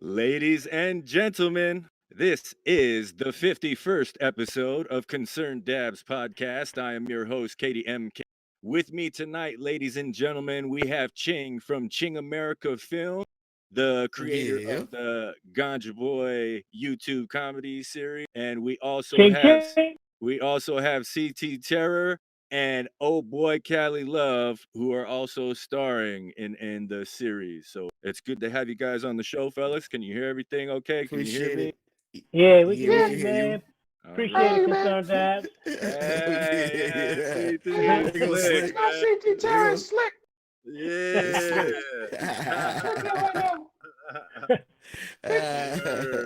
Ladies and gentlemen, this is the 51st episode of Concerned Dabs podcast. I am your host, Katie MK. With me tonight, ladies and gentlemen, we have Ching from Ching America Film, the creator Yeah. of the Ganja Boy YouTube comedy series. And Ching Ching. we also have CT Terror and oh boy Cali Love, who are also starring in the series. So it's good to have you guys on the show, fellas. Can you hear everything okay? Can you hear Appreciate me? it. Yeah, we can Yeah, hear we you, can hear you. man. All Appreciate right. it, Hey man. concerned Dabs. We Hey, can yeah, hear CT They go Slick, slick. That's They man. CT go Terrence Slick. they slick. What's going on?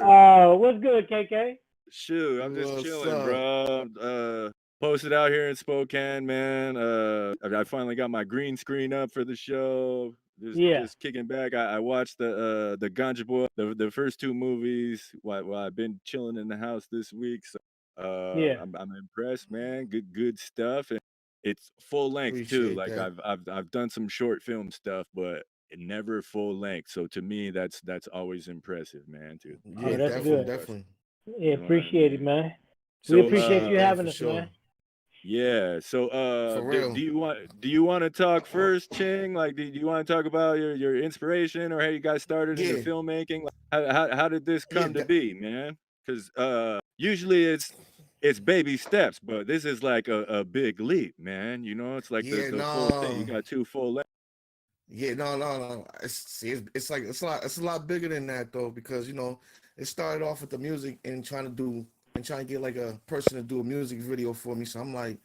Word. What's good, KK? Shoot, I'm just What's chilling, up? bro. Posted out here in Spokane, man. I finally got my green screen up for the show. Yeah, Just kicking back. I watched the Ganja Boy, the first two movies. While I've been chilling in the house this week, so yeah. I'm impressed, man. Good stuff, and it's full length too. Appreciate Like that. I've done some short film stuff, but never full length. So to me, that's always impressive, man. To Oh, Yeah, get that's those definitely, good. plus, definitely. Yeah, you know what I appreciate it, mean? man. We So appreciate you Appreciate that having for us, man. sure. yeah. So For do real. you want to talk first, Ching? Like do you want to talk about your inspiration or how you guys started into Yeah. filmmaking? Like, how did this Yeah. come to be, man? Because usually it's baby steps, but this is like a big leap, man. You know, it's like Yeah, the full thing. You no. got two full lengths. Yeah, no. It's like it's a lot bigger than that though, because it started off with the music and trying to get like a person to do a music video for me. So I'm like,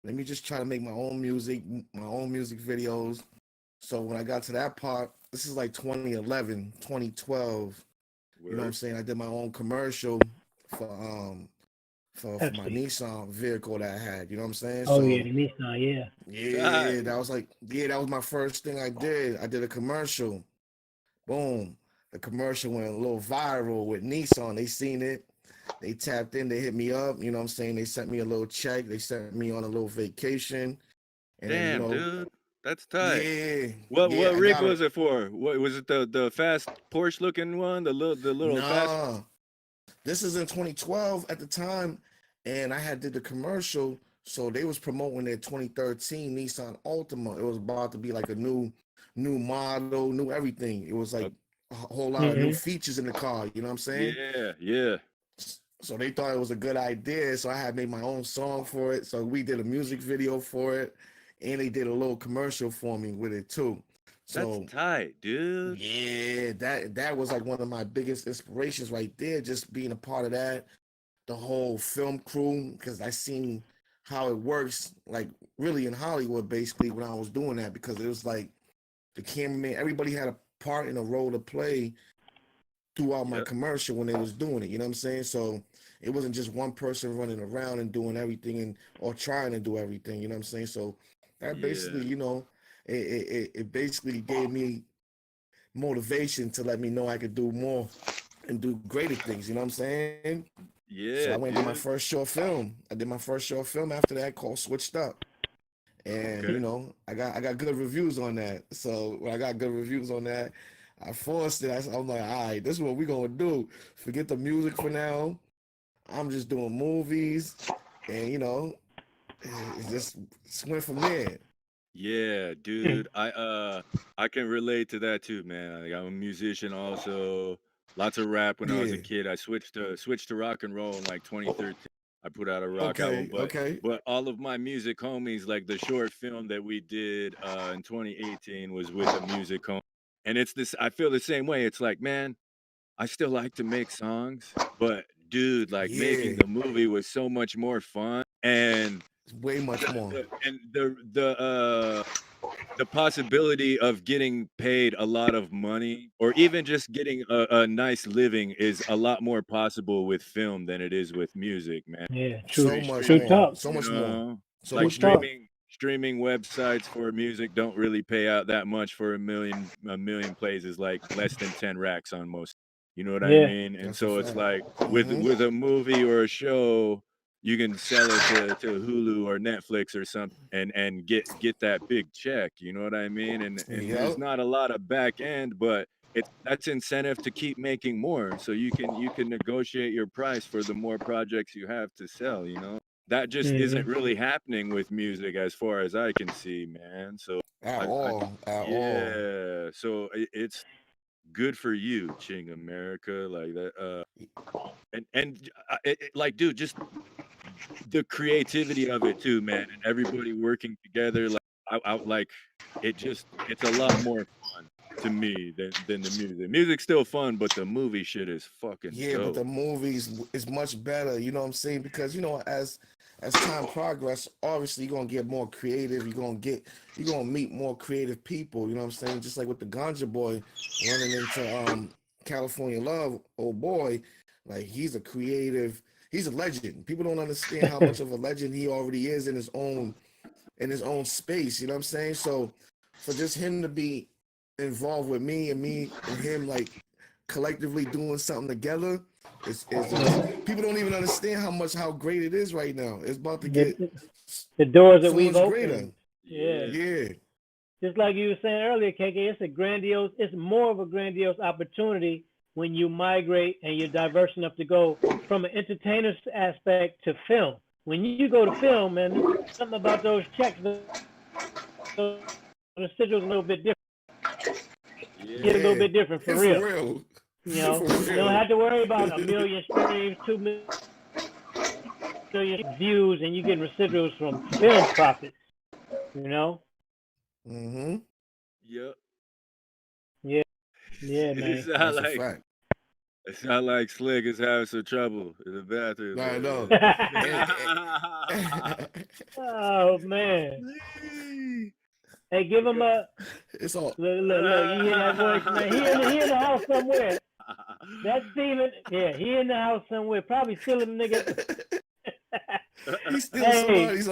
let me just try to make my own music, my own music videos. So when I got to that part, this is like 2011, 2012. You know what I'm Word. saying? I did my own commercial for for my Pepsi. Nissan vehicle that I had. You know what I'm saying? Oh, yeah, So the Nissan, yeah. yeah, Tight. that was my first thing I did. I did a commercial. Boom. The commercial went a little viral with Nissan. They seen it. They tapped in. They hit me up. You know what I'm saying? They sent me a little check. They sent me on a little vacation. And then, Damn, dude. That's tight. yeah, What yeah, I rig got it. was it for? What was it, the fast Porsche looking one? The little fast. Nah, this is in 2012 at the time, and I had did the commercial. So they was promoting their 2013 Nissan Altima. It was about to be like a new model, new everything. It was like Uh, a whole lot of new Mm-hmm. features in the car. You know what I'm saying? yeah, yeah. So they thought it was a good idea. So I had made my own song for it. So we did a music video for it, and they did a little commercial for me with it too. That's So tight, dude. yeah, that was like one of my biggest inspirations right there. Just being a part of that, the whole film crew, because I seen how it works, like really in Hollywood, basically when I was doing that, because it was like the cameraman, everybody had a part and a role to play throughout my Yep. commercial when they was doing it. You know what I'm saying? So it wasn't just one person running around and doing everything and or trying to do everything. You know what I'm saying? So that Yeah. basically, it basically gave me motivation to let me know I could do more and do greater things. You know what I'm saying? So I went Yeah, and did my dude. first short film. I did my first short film after that called Switched Up. And Okay. I got good reviews on that. So when I got good reviews on that, I forced it. I'm like, all right, this is what we're gonna do. Forget the music for now. I'm just doing movies, and it's just went from there. Yeah, dude. I can relate to that too, man. Like, I'm a musician also. Lots of rap when I was a Yeah. kid. I switched to rock and roll in like 2013. I put out a rock album, Okay. Okay. but all of my music homies, like the short film that we did in 2018 was with a music home. And it's this I feel the same way. It's like, man, I still like to make songs, but dude, like Yeah. making the movie was so much more fun. And It's way much more. the possibility of getting paid a lot of money or even just getting a nice living is a lot more possible with film than it is with music, man. Yeah, true. So Stream, much True streaming, more. talk. So you much more. know, So True like much talk. more. streaming websites for music don't really pay out that much for a million plays is like less than 10 racks on most. You know what I Yeah. mean? And That's a so it's fact. like Mm-hmm. with a movie or a show, you can sell it to Hulu or Netflix or something and get that big check. You know what I mean? And there's Yep. not a lot of back end, but that's incentive to keep making more, so you can negotiate your price for the more projects you have to sell. That just isn't really happening with music as far as I can see, man. So At I all, at all. yeah, so it's good for you, Ching America, like that. Like, dude, just the creativity of it too, man, and everybody working together, like like it's a lot more fun to me than the music. Music's still fun, but the movie shit is fucking Yeah, but dope. the movies is much better. You know what I'm saying? Because as time progress, obviously you're gonna get more creative. You're gonna meet more creative people. You know what I'm saying? Just like with the Ganja boy running into California Love, oh boy, like he's a legend. People don't understand how much of a legend he already is in his own space. You know what I'm saying? So for just him to be involved with me and him like collectively doing something together is just people don't even understand how great it is right now. It's about to get the doors that so we've much greater. opened. Yeah. Yeah. Yeah. Just like you were saying earlier, KK, it's more of a grandiose opportunity when you migrate and you're diverse enough to go from an entertainer's aspect to film. When you go to film, man, there's something about those checks, the residuals a little bit different. Get a little bit different for real. For real. You know, For you don't real. have to worry about a million streams, 2 million views, and you getting residuals from film profits. You know? Mm-hmm. Yep. Yeah, yeah, It's man. not That's a like fact. it's not like Slick is having some trouble in the bathroom. I know. Oh man. Hey, give him a It's all look. You hear that voice, man? He in the house somewhere. That's Steven. Yeah, he in the house somewhere. Probably stealing nigga. he's still Hey, somebody's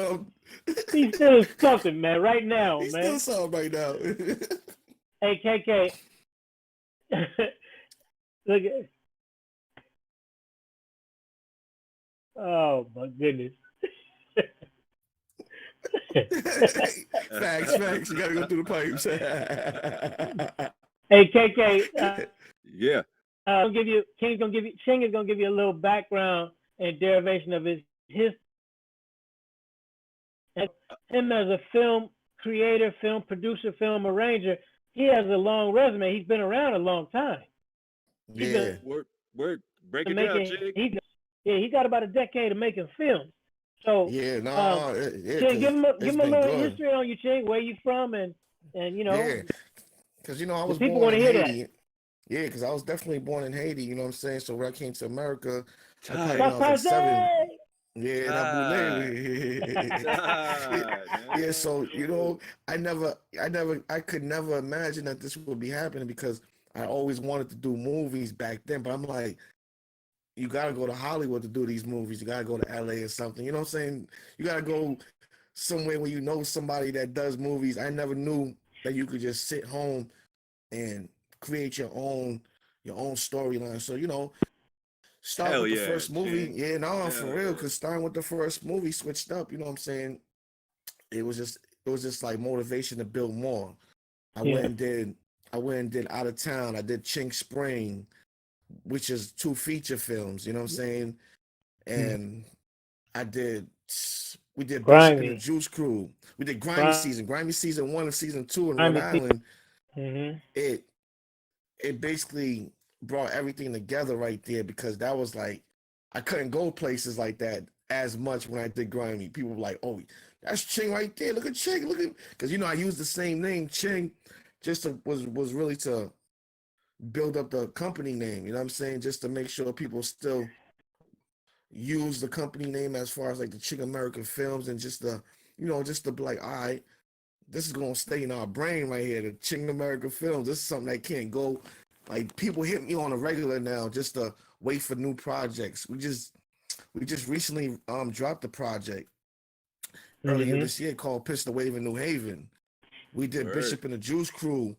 he's stealing something, man. Right now, he's man. still something right now. Hey, KK. Look at. Oh my goodness. Facts. You gotta go through the pipes. Hey, KK. Yeah. Ching is gonna give you a little background and derivation of his him as a film creator, film producer, film arranger. He has a long resume. He's been around a long time. Yeah. Word. Break it down, Ching. He got about a decade of making films. So Yeah, Ching, give him a little good. history on you, Ching. Where you from, and you know. Yeah, because I was people born want to in hear Haiti. that. Yeah, because I was definitely born in Haiti. You know what I'm saying? So when I came to America, I Tight. was like 7. Yeah, and Tight. yeah. So I could never imagine that this would be happening because I always wanted to do movies back then. But I'm like, you gotta go to Hollywood to do these movies. You gotta go to LA or something. You know what I'm saying? You gotta go somewhere where you know somebody that does movies. I never knew that you could just sit home and create your own storyline. So start Hell with the yeah, first movie. Ching. Yeah, no, Hell for real. yeah. Because starting with the first movie switched up. You know what I'm saying? It was just like motivation to build more. I went and did Out of Town. I did Ching Spring, which is 2 feature films. You know what I'm saying? And we did Bishop and the Juice Crew. We did Grimy Season 1 and Season 2 in Rhode Island. It basically brought everything together right there because that was like I couldn't go places like that as much when I did Grimy. People were like, "Oh, that's Ching right there. Look at Ching. Look at," because I used the same name Ching, was really to build up the company name. You know what I'm saying? Just to make sure people still use the company name as far as like the Ching American Films and just to be like, all right, this is gonna stay in our brain right here. The Ching American Films. This is something that can't go. Like people hit me on a regular now just to wait for new projects. We just recently dropped a project earlier this year called Pistol Wave in New Haven. We did Bishop and the Juice Crew,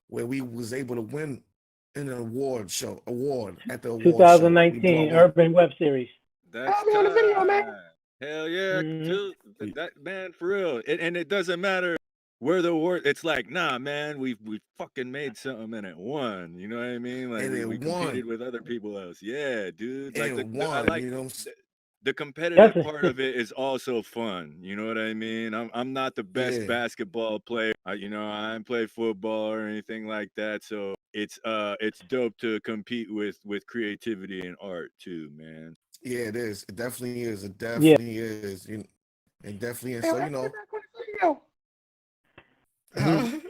where we was able to win an award at the award 2019 show. Urban Web Series. That's on the video, man. Hell yeah, dude. That man, for real. And it doesn't matter we're the worst. It's like, nah, man, we fucking made something and it won. You know what I mean? Like and we it competed won, with other people else. Yeah, dude. and Like it I won. like You know what I'm saying? the competitive That's part of it is also fun. You know what I mean? I'm not the best Yeah, basketball player. I ain't played football or anything like that. So it's dope to compete with creativity and art too, man. yeah, it is. It definitely is. It yeah. definitely is. It definitely is. Hey, So let's get back on the video. Mhm.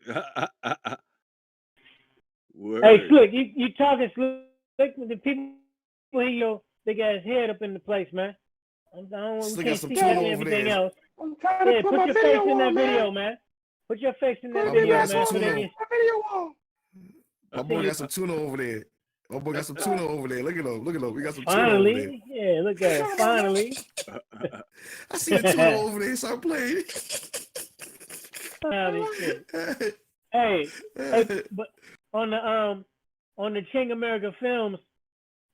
Hey, Word. Slick, you talking Slick? The people hear your big ass head up in the place, man. We Still got can't some see tuna nothing, over everything there. else. I'm trying to Yeah, put put my your face video in that on, man. video, man. Put your face in that Put My me boy video, got back some man, so on. they tuna. can My video on. My I see boy you. got some tuna over there. My boy got some tuna over there. Look at him. Look at him. We got some tuna over there. Finally, yeah, look What you at it. talking about, man? Finally, I see the tuna over there. Start playing. finally, shit. Hey, but on the Ching America Films,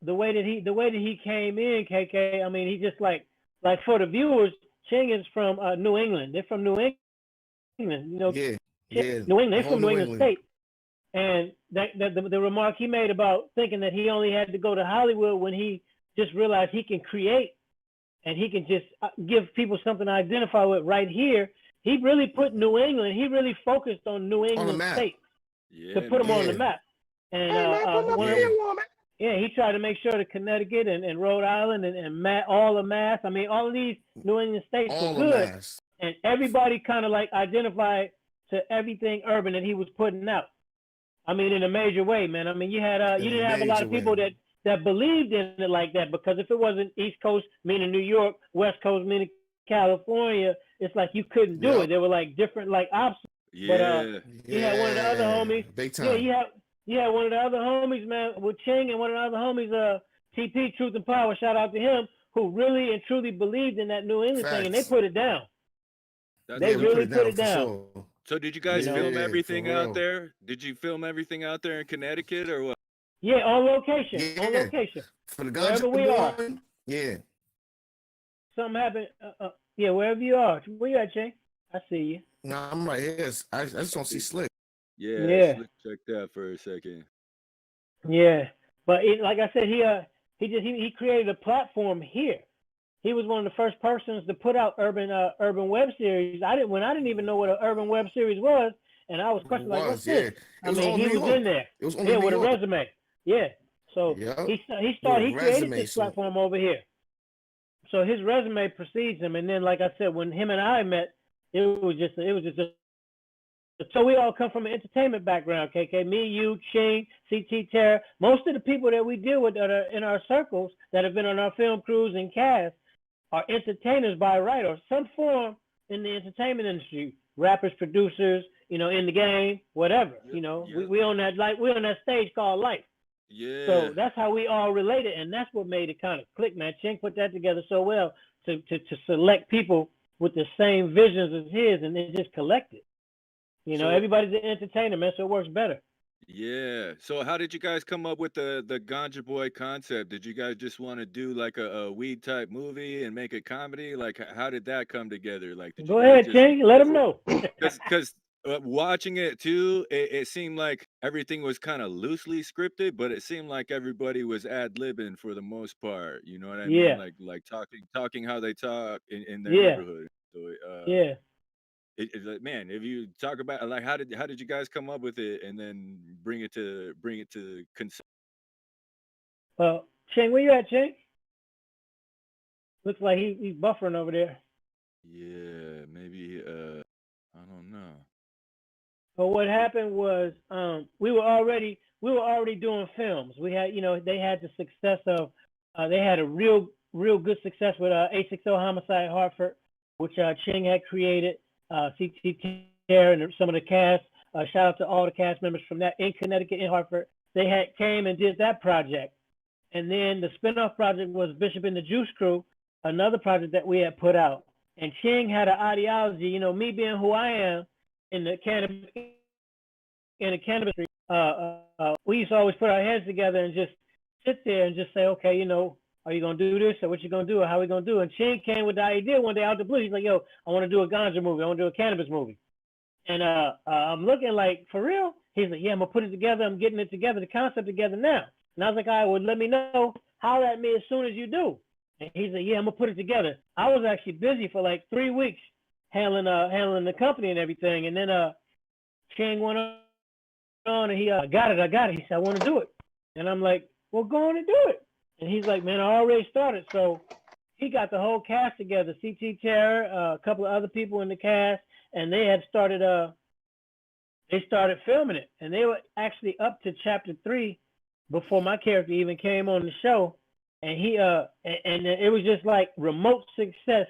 the way that he came in, KK. I mean, he just like for the viewers, Ching is from New England. They're from New England. You know, Yeah, yeah. New England. The They're whole from New New England England. State. And the remark he made about thinking that he only had to go to Hollywood when he just realized he can create and he can just give people something to identify with right here. He really put New England. He really focused on New On the England map. State to Yeah, put them on man. the Yeah, map. And Hey, man, put my one of video yeah. on, man. yeah, he tried to make sure that Connecticut and Rhode Island and all of Mass. I mean, all of these New England states were All the good, mass. and everybody kind of like identified to everything urban that he was putting out. I mean, in a major way, man. I mean, you In a didn't have a lot major of people way. that believed in it like that, because if it wasn't East Coast, meaning New York, West Coast, meaning California, it's like you couldn't do it. Yep. They were like different like options. But Yeah. you had one of the other Yeah. homies. Big Yeah, time. you had one of the other homies, man, with Ching, and one of the other homies, TP Truth and Power. Shout out to him, who really and truly believed in that New England thing, and they Facts. put it down. That's They Yeah, we put really it put down it for down. sure. So did you You guys know. film Yeah, for everything out real. there? Did you film everything out there in Connecticut or what? Yeah, on location, Yeah. For the wherever Ganja we are. boy. Yeah. Something happened. Yeah, wherever you are. Where you at, Ching? I see you. Nah, I'm right here. I just don't see Slick. Yeah, Yeah, Slick, check that for a second. yeah. But like I said, he created a platform here. He was one of the first persons to put out urban web series. I didn't even know what an urban web series was, and I was It questioning like, what's was, this? yeah. It I was mean, all he New was in York. there, It was only yeah, New with a York. resume, yeah. So Yep. With a he created resume. this So platform over here. So his resume precedes him, and then like I said, when him and I met, it was just so we all come from an entertainment background, KK. Me, you, Ching, CT Terra. Most of the people that we deal with that are in our circles that have been on our film crews and cast are entertainers by right or some form in the entertainment industry. Rappers, producers, in the game, whatever. Yep. We on that stage called life. Yeah. So that's how we all related, and that's what made it kind of click, man. Ching put that together so well to select people with the same visions as his, and then just collect it. So Everybody's an entertainer, man, so it works better. yeah. So how did you guys come up with the Ganja Boy concept? Did you guys just want to do like a weed type movie and make it comedy? Like how did that come together? Like did you Go guys ahead, just Ching. Let them know. because watching it too, it seemed like everything was kind of loosely scripted, but it seemed like everybody was ad libbing for the most part. You know what I mean? Yeah, Like talking how they talk in their yeah, neighborhood. So yeah. it's like, man, if you talk about like how did you guys come up with it and then bring it to Well, Ching, where you at, Ching? Looks like he's buffering over there. yeah, maybe I don't know. But what happened was we were already doing films. We had they had the success of they had a real good success with A60 Homicide Hartford, which Ching had created. CT and some of the cast. Shout out to all the cast members from that in Connecticut in Hartford. They had came and did that project, and then the spinoff project was Bishop and the Juice Crew, another project that we had put out. And Ching had an ideology, me being who I am in the cannabis industry. We used to always put our heads together and just sit there and just say, okay, are you gonna do this or what you gonna do or how we gonna do it? And Ching came with the idea one day out the blue. He's like, yo, I want to do a ganja movie. I want to do a cannabis movie. And I'm looking like, for real? He's like, yeah, I'm gonna put it together. I'm getting it together, the concept together now. And I was like, all right, well, let me know. Holler at me as soon as you do. And he's like, yeah, I'm gonna put it together. I was actually busy for like 3 weeks handling the company and everything. And then Ching went on and he I got it. He said, I want to do it. And I'm like, well, go on and do it. And he's like, man, I already started. So he got the whole cast together, CT Terror, a couple of other people in the cast, and they had started filming it. And they were actually up to chapter 3 before my character even came on the show. And he and it was just like remote success.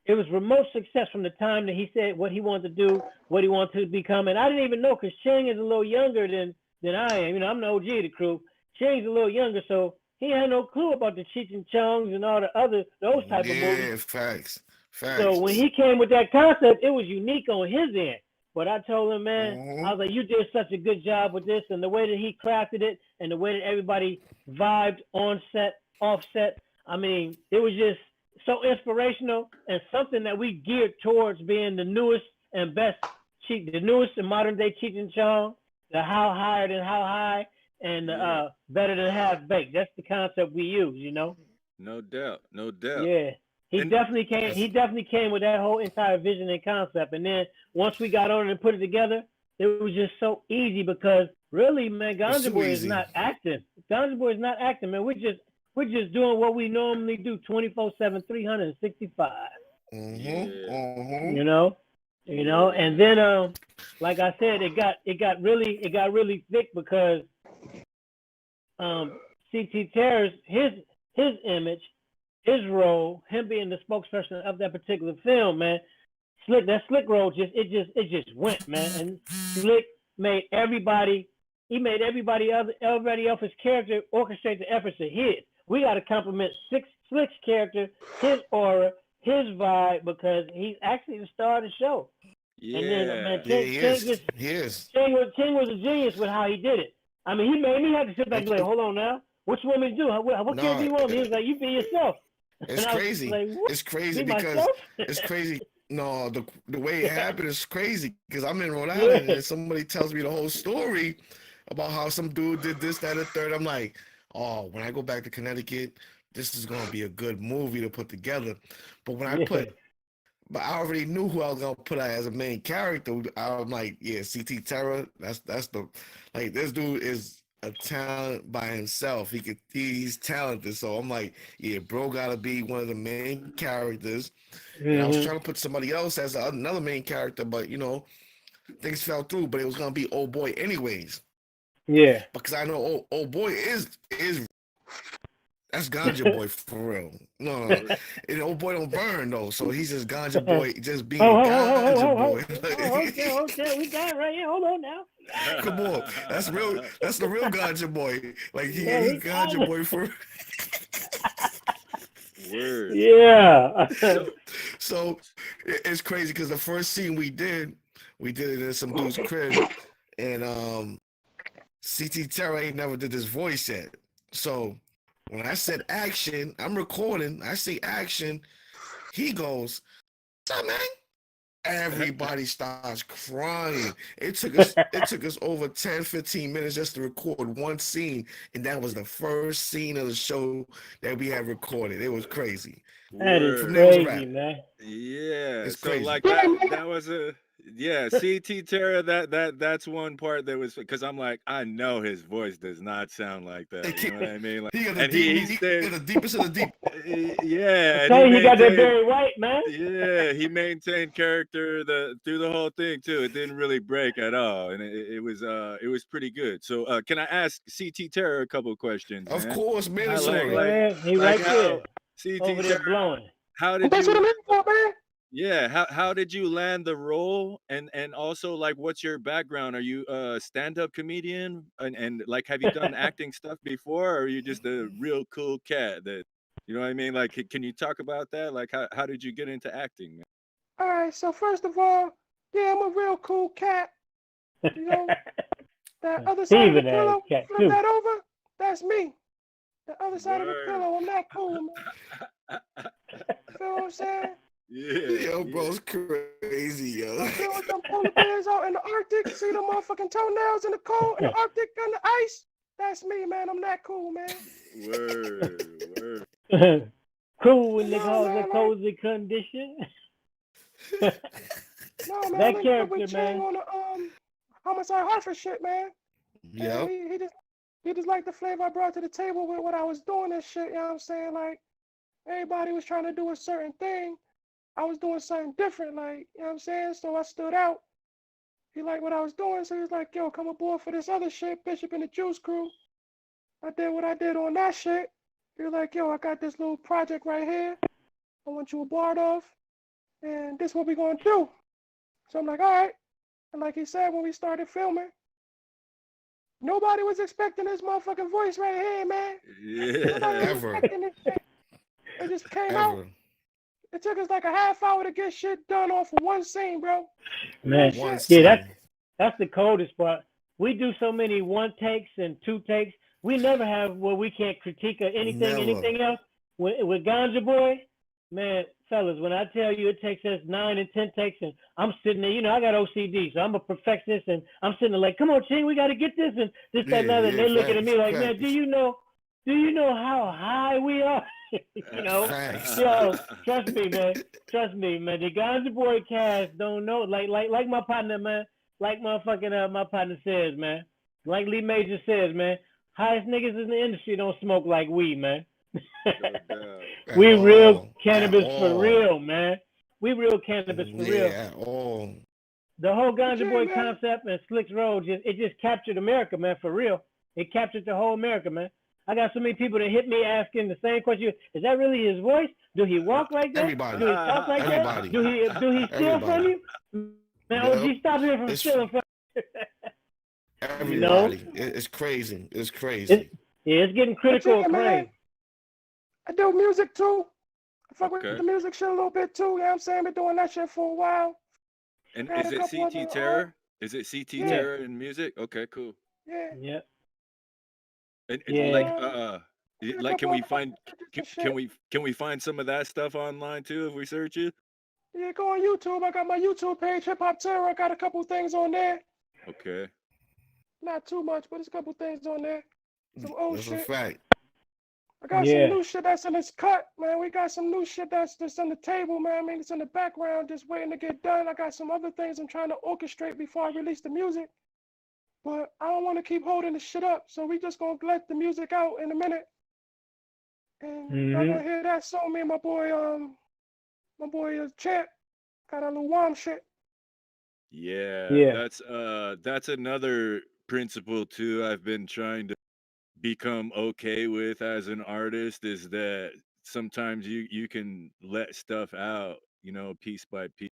It was remote success from the time that he said what he wanted to do, what he wanted to become. And I didn't even know, because Ching is a little younger than I am. You know, I'm the OG of the crew. Ching's a little younger, so he had no clue about the Cheech and Chongs and all the other those type of movies. Yeah, facts. So when he came with that concept, it was unique on his end. But I told him, man, Mhm. I was like, you did such a good job with this, and the way that he crafted it, and the way that everybody vibed on set, off set. I mean, it was just so inspirational, and something that we geared towards being the newest and best, the newest and modern day Cheech and Chong, the how higher than how high, and better than half baked. That's the concept we use, you know. No doubt, no doubt. Yeah. He And definitely came. He definitely came with that whole entire vision and concept. And then once we got on it and put it together, it was just so easy, because really, man, Ganja Boy is not acting. Ganja Boy is not acting, man. We're just doing what we normally do, 24/7, 365. You know, And then, like I said, it got really thick, because CT Terror's his image, his role, him being the spokesperson of that particular film, man. That Slick role just went, man. And Slick made everybody else's character orchestrate the efforts of his. We got to compliment Slick's character, his aura, his vibe, because he's actually the star of the show. Yeah, and then, man, Ching was a genius with how he did it. I mean, he made me have to sit back and be like, hold on now, what you want me to do? What character you want? He was like, you be yourself. It's crazy. Like, it's crazy because it's crazy. No, the way it happened is crazy, because I'm in Rhode Island and somebody tells me the whole story about how some dude did this, that, and third. I'm like, oh, when I go back to Connecticut, this is gonna be a good movie to put together. But when but I already knew who I was gonna put as a main character. I'm like, yeah, CT Terror. That's the this dude is a talent by himself. He's talented. So I'm like, yeah, bro, gotta be one of the main characters. And I was trying to put somebody else as another main character, but things fell through. But it was gonna be Old Boy anyways. Yeah. Because I know Old Boy is that's Ganja Boy for real. No. And Old Boy don't burn though, so he's just Ganja Boy, just being Ganja Boy. Okay, we got it right here. Hold on now. Come on, that's real. That's the real Ganja Boy. Like he Ganja Boy for. Word. Yeah. So it's crazy, because the first scene we did it in some dude's crib, and CT Terror ain't never did this voice yet. So when I said action, I'm recording. I say action. He goes, "What's up, man?" Everybody starts crying. It took us over 10, 15 minutes just to record one scene, and that was the first scene of the show that we had recorded. It was crazy. That is crazy, man. Yeah, it's so crazy. like that was CT Terra. That's one part that was, because I'm like, I know his voice does not sound like that. You know what I mean? Like, he got the deepest of the deep. Yeah, he got that Barry White, man. Yeah, he maintained character through the whole thing too. It didn't really break at all, and it was pretty good. So can I ask CT Terra a couple of questions? Of man? course, man. He right there. CT over there blowing. How did That's what I'm you? in for, man. Yeah, how did you land the role, and also, like, what's your background? Are you a stand-up comedian, and like, have you done acting stuff before, or are you just a real cool cat that, you know what I mean? Like, can you talk about that? Like, how did you get into acting, man? All right, so first of all, yeah, I'm a real cool cat. You know, that other side of the pillow, flip that over, that's me. The other side of the pillow, I'm not cool, man. Feel what I'm saying? Yo, bro, it's crazy, yo. Out there with them polar bears out in the Arctic, see the motherfucking toenails in the cold, in the Arctic, and the ice. That's me, man. I'm that cool, man. Word. Cool in the No, man, cozy condition. No, man, I That linked up character, with Ching man. on the homicide Hartford shit, man. Yep. And he just liked the flavor I brought to the table with what I was doing and shit. You know what I'm saying? Like everybody was trying to do a certain thing. I was doing something different, like, you know what I'm saying? So I stood out. He liked what I was doing, so he was like, yo, come aboard for this other shit, Bishop and the Juice Crew. I did what I did on that shit. He was like, yo, I got this little project right here. I want you a part of, and this is what we gonna do. So I'm like, all right. And like he said, when we started filming, nobody was expecting this motherfucking voice right here, man. Nobody was Ever. expecting this shit. It just came out. Ever. It took us like a half hour to get shit done off of one scene, bro. Man, One yeah, scene. that's the coldest part. We do so many one takes and two takes. We never have where we can't critique or anything else. With Ganja Boy, man, fellas, when I tell you it takes us 9 and 10 takes, and I'm sitting there, you know, I got OCD, so I'm a perfectionist, and I'm sitting there like, come on, Ching, we got to get this and this, that, and other. And they looking at me like, man, do you know how high we are? You know, Facts. yo, trust me, man. The Ganja Boy cast don't know, like my partner, man, like motherfucking my partner says, man, like Lee Major says, man, highest niggas in the industry don't smoke like we, man. We real cannabis for real, man. We real cannabis for real. Yeah, at all. The whole Ganja Boy man. concept and Slicks Road just captured America, man, for real. It captured the whole America, man. I got so many people that hit me asking the same question: is that really his voice? Do he walk like that? Everybody. Do he talk like Everybody. that? Do he steal from you? Man, OG, stop him from stealing from you. Everybody. You know? It's crazy. It's crazy. It's getting critical acclaim. I do music too. I fuck Okay. with the music shit a little bit too. You know what I'm saying? Been doing that shit for a while. And Had is a it couple CT other, Terror? Is it CT yeah. Terror in music? Okay, cool. Yeah. Yeah. And Yeah. like can we find some of that stuff online too if we search it? Yeah, go on YouTube. I got my YouTube page, Hip Hop Terror. I got a couple things on there. Okay. Not too much, but there's a couple things on there. Some old That's shit. a fact. I got some new shit that's in its cut, man. We got some new shit that's just on the table, man. I mean, it's in the background, just waiting to get done. I got some other things I'm trying to orchestrate before I release the music. But I don't want to keep holding the shit up, so we just gonna let the music out in a minute. And y'all gonna hear that song, me and my boy Champ got a little warm shit. Yeah. That's another principle too I've been trying to become okay with as an artist, is that sometimes you can let stuff out, you know, piece by piece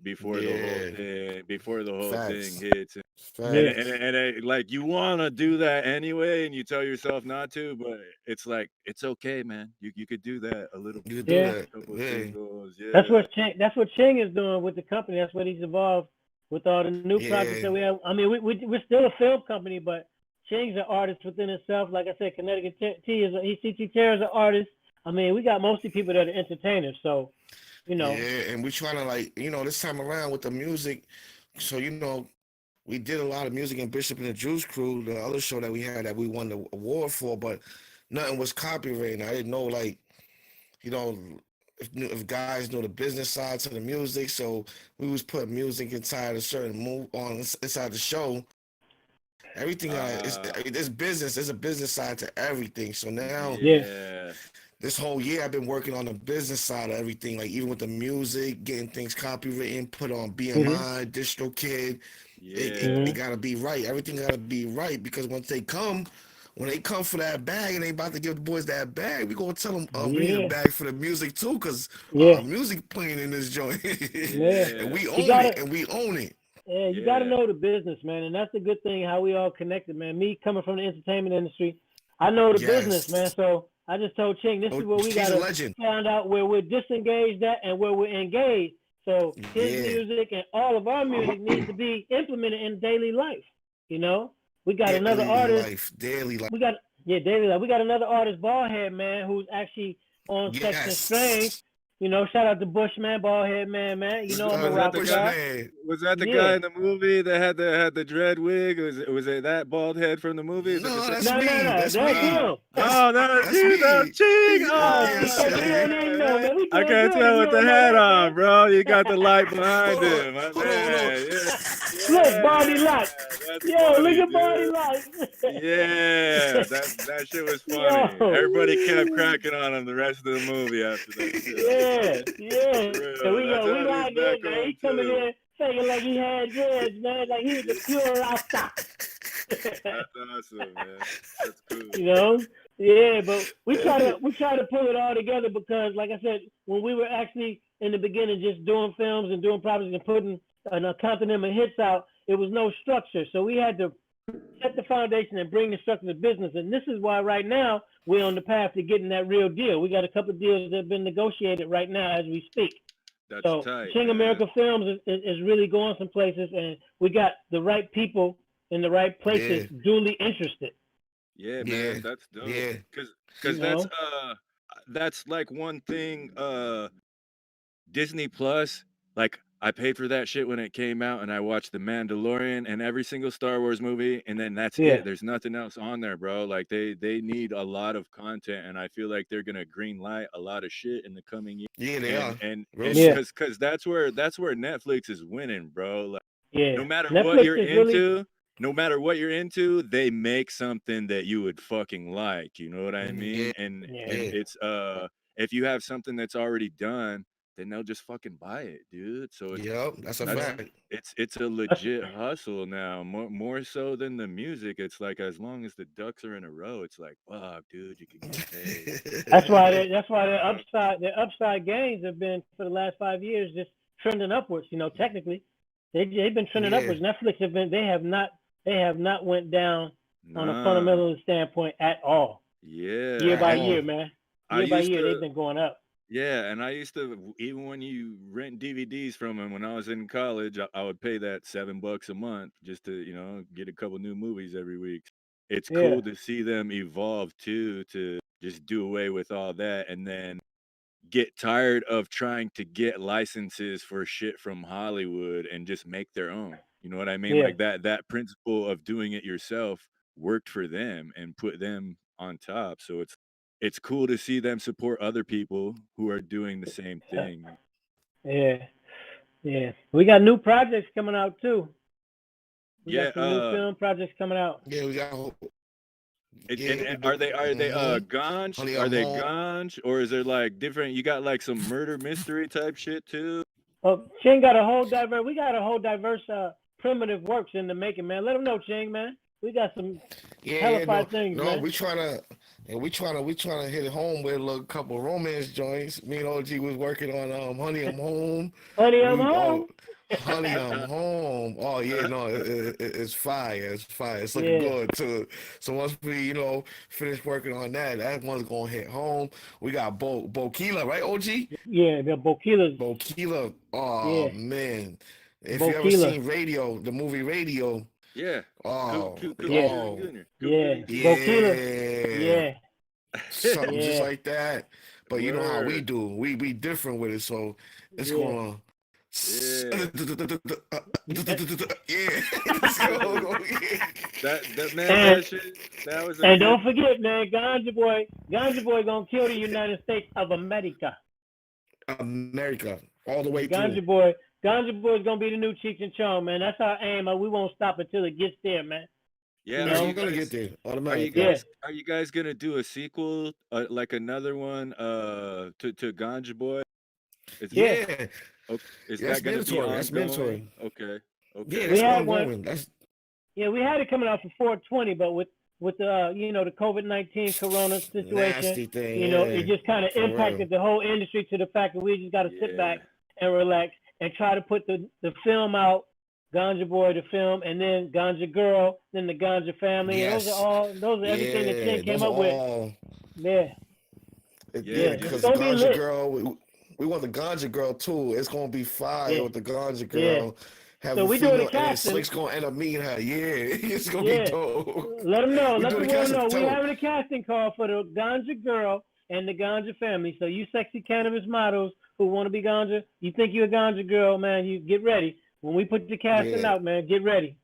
before the whole thing hits. And like you want to do that anyway, and you tell yourself not to, but it's like it's okay, man. You could do that a little. You could do that. Couple singles, yeah. That's what Ching is doing with the company. That's what he's evolved with all the new projects that we have. I mean, we're still a film company, but Ching's an artist within himself. Like I said, Connecticut T is CT Terror is an artist. I mean, we got mostly people that are entertainers, so you know. Yeah, and we're trying to, like, you know, this time around with the music. So, you know, we did a lot of music in Bishop and the Juice Crew, the other show that we had that we won the award for, but nothing was copyrighted. I didn't know, like, you know, if guys know the business side to the music, so we was putting music inside a certain move on inside the show. Everything it's business. There's a business side to everything. So now, this whole year I've been working on the business side of everything, like even with the music, getting things copywritten, put on BMI, DistroKid. It gotta be right. Everything gotta be right, because when they come for that bag and they about to give the boys that bag, we gonna tell them we need a bag for the music too, because music playing in this joint. And we own it. Yeah, you got to know the business, man, and that's the good thing how we all connected, man. Me coming from the entertainment industry, I know the business, man. So I just told Ching, this is where we got to find out where we're disengaged at and where we're engaged. So his music and all of our music needs to be implemented in daily life. You know, we got another artist. Daily life. Daily life. We got another artist, Ballhead, man, who's actually on Section Strange. You know, shout out to Bushman, Baldhead Man. You know I'm a Was that rock the Bush guy? star. man. Was that the guy Yeah. in the movie that had the dread wig? Was it that bald head from the movie? Is it the No, same? that's No, me. That's that's me. him. Oh, no, That's you know, me. Ching. Oh, Oh, see, Yes, Casey, you sir. don't even know, man. We I doing can't good if tell you with the don't know hat that, on, man. bro. You got the light behind Hold on. him. My Hold on. Hold on. man. Yeah. Look, body Yeah. light. That's Yo, look funny, at body dude. light. Yeah. That shit was funny. Yo. Everybody kept cracking on him the rest of the movie after that shit. Yeah. For real. We That's go, we how it is locked in, back man. home, He coming too. in thinking like he had dreads, man. Like he was a pure Rasta. That's awesome, man. That's cool. You know? Yeah, but we try to pull it all together because, like I said, when we were actually in the beginning just doing films and doing projects and putting counting them and hits out, it was no structure. So we had to set the foundation and bring the structure to business. And this is why right now we're on the path to getting that real deal. We got a couple of deals that have been negotiated right now as we speak. That's So tight, Ching man. America Films is really going some places, and we got the right people in the right places Yeah. duly interested. Yeah, Yeah. man, that's dope. Yeah. Cause, You cause know? that's like one thing. Disney Plus, like I paid for that shit when it came out, and I watched The Mandalorian and every single Star Wars movie, and then that's Yeah. it. There's nothing else on there, bro. Like they need a lot of content, and I feel like they're gonna green light a lot of shit in the coming year. Yeah, they And are. and Real and Yeah. shit. cause that's where Netflix is winning, bro. Like Yeah. no matter what Netflix you're is really into, no matter what you're into, they make something that you would fucking like. You know what I Yeah. mean? And yeah. and it's if you have something that's already done, then they'll just fucking buy it, dude. So Yep. That's a that's Yeah. fact. it's a That's legit hustle now, more so than the music. It's like as long as the ducks are in a row, it's like fuck, dude, you can get paid. that's why the upside gains have been for the last 5 years just trending upwards. You know, technically, they've been trending Yeah. upwards. Netflix they have not went down on a Nah, fundamental standpoint at all. yeah, Year At by and year, all. man. I Year by used year, they've to. been going up. Yeah, and I used to even when you rent DVDs from them when I was in college, I would pay that $7 a month just to, get a couple new movies every week. It's Yeah. cool to see them evolve too, to just do away with all that and then get tired of trying to get licenses for shit from Hollywood and just make their own. You know what I mean? Yeah. Like that principle of doing it yourself worked for them and put them on top. So it's cool to see them support other people who are doing the same thing. Yeah. Yeah. We got new projects coming out too. We Yeah, got some new film projects coming out. Yeah, we got. Yeah, and, we and do. are they ganj? Honey, Are I'm they home. ganj or is there like different you got like some murder mystery type shit too? Oh, Ching got a whole diverse. We got a whole diverse primitive works in the making, man. Let them know, Ching, man. We got some Yeah, no, hellified things, no, man. we trying to hit it home with a little couple romance joints. Me and OG was working on Honey, I'm Home. Honey, I'm We home. Honey, I'm Home. Oh yeah, no, it's fire. It's fire. It's looking Yeah. good too. So once we finish working on that, that one's gonna hit home. We got Bokila, right, OG? Yeah, the Boquilas. Bokila. Oh Yeah. man, if you ever Bokila. seen Radio, the movie Radio, Yeah. oh, Cuba Yeah. Gooding oh. Jr. Cuba Yeah. Gooding Jr. Bokila. Yeah, Yeah. something just Yeah. like that. But you know how we Word. do. We different with it, so it's Yeah. gonna. Yeah. Yeah, it's gonna go. That man, And that shit, that was a and good. don't forget, man, Ganja Boy gonna kill the United States of America. America all the way through. Ganja Boy's gonna be the new Cheech and Chong, man. That's our aim, man. We won't stop until it gets there, man. Yeah, You Yeah, know? you're gonna get there are you automatically. Yeah. guys are you guys gonna do a sequel, like another one, to Ganja Boy? Is Yeah. Yeah, okay, is that's that gonna be mandatory. That's ongoing? mandatory. Okay, Yeah, okay. We that's had one. ongoing. That's Yeah, we had it coming out for 420, but with the the COVID-19 Corona situation, nasty thing. it Yeah, just kind of for real. impacted the whole industry to the fact that we just got to sit Yeah, back and relax and try to put the film out, Ganja Boy, the film, and then Ganja Girl, then the Ganja Family, and Yes. those are everything that Ching Yeah, came those are up with. all. Yeah, yeah, yeah, Yeah, it's because dude. the gonna be Ganja lit. Girl, we want the Ganja Girl too. It's gonna be fire Yeah, with the Ganja yeah. Girl. Have So a we doing the female, and then casting. Slick's gonna end up meeting her. Yeah, it's gonna be Yeah, dope. let them know. We Let doing the the world casting. know. Tell We're them. having a casting call for the Ganja Girl and the Ganja family. So you sexy cannabis models who want to be Ganja, you think you're a Ganja girl, man, you get ready. When we put the casting Yeah. out, man, get ready.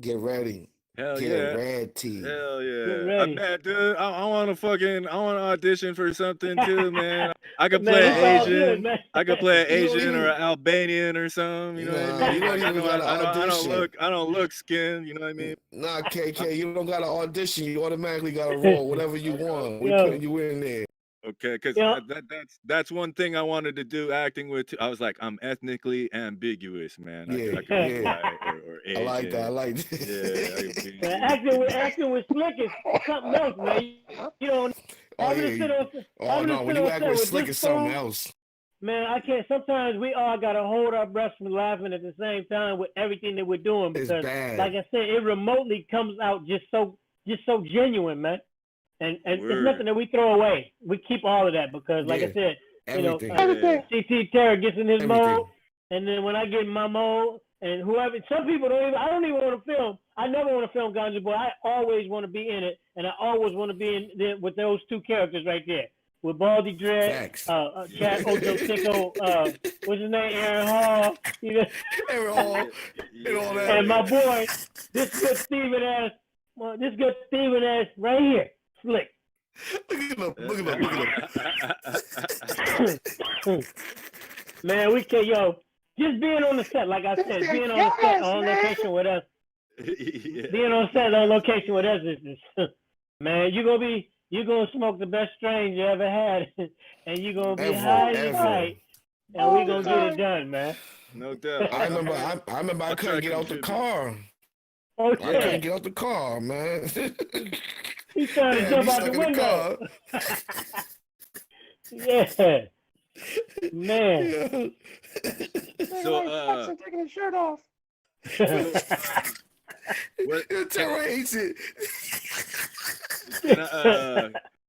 Get ready. Hell Get yeah. ready. Hell Get yeah. ready. Man, dude, I want to audition for something too, man. I could Man, play it's an all good, Asian. man. I could play an You don't Asian or even an Albanian or something. You know what I nah, you mean? don't Like I even know gotta audition. I don't look skin. You know what I mean? Nah, KK, you don't gotta audition. You automatically gotta roll whatever you want. We Yo, putting you in there. Okay, because yo, that's one thing I wanted to do acting with. Too. I was like, I'm ethnically ambiguous, man. Yeah, I could be yeah. white or I like that. I Asian. like Yeah, I that. could be. man, You know, acting with Slick is something else, man. You know, Oh having to yeah. sit on Oh having to no, when sit you on act set with with Slick, this it's something fool, else. man, I can't. Sometimes we all gotta hold our breath from laughing at the same time with everything that we're doing It's because, like bad. I said, it remotely comes out just so genuine, man. And it's word. nothing that we throw away. We keep all of that because, like I Yeah, said, everything. Everything. CT Terror gets in his mode, Everything. and then when I get in my mode, and whoever, some people don't even, I don't even want to film. I never want to film Ganja Boy. I always want to be in it, and I always want to be in there with those two characters right there, with Baldy Dread, Facts. Chad Ocho Cinco, what's his name, Aaron Hall, you know, And all and all that. and my boy, this good Steven ass, right here, Slick. Look at him. Look at him. Look at him. Man, we can just being on the set, like I said, being on the set on location with us, being on set on location with us is man, you're gonna smoke the best strain you ever had, and you're gonna be high as tight, and we gonna get it done, man. No doubt. I remember I couldn't get out the car. Oh I couldn't shit, get out the car, man. he's trying to Yeah, jump me out stuck the in the window. car. Yeah, man. Yeah. So, Flexing, taking his shirt off. what Terror hates it.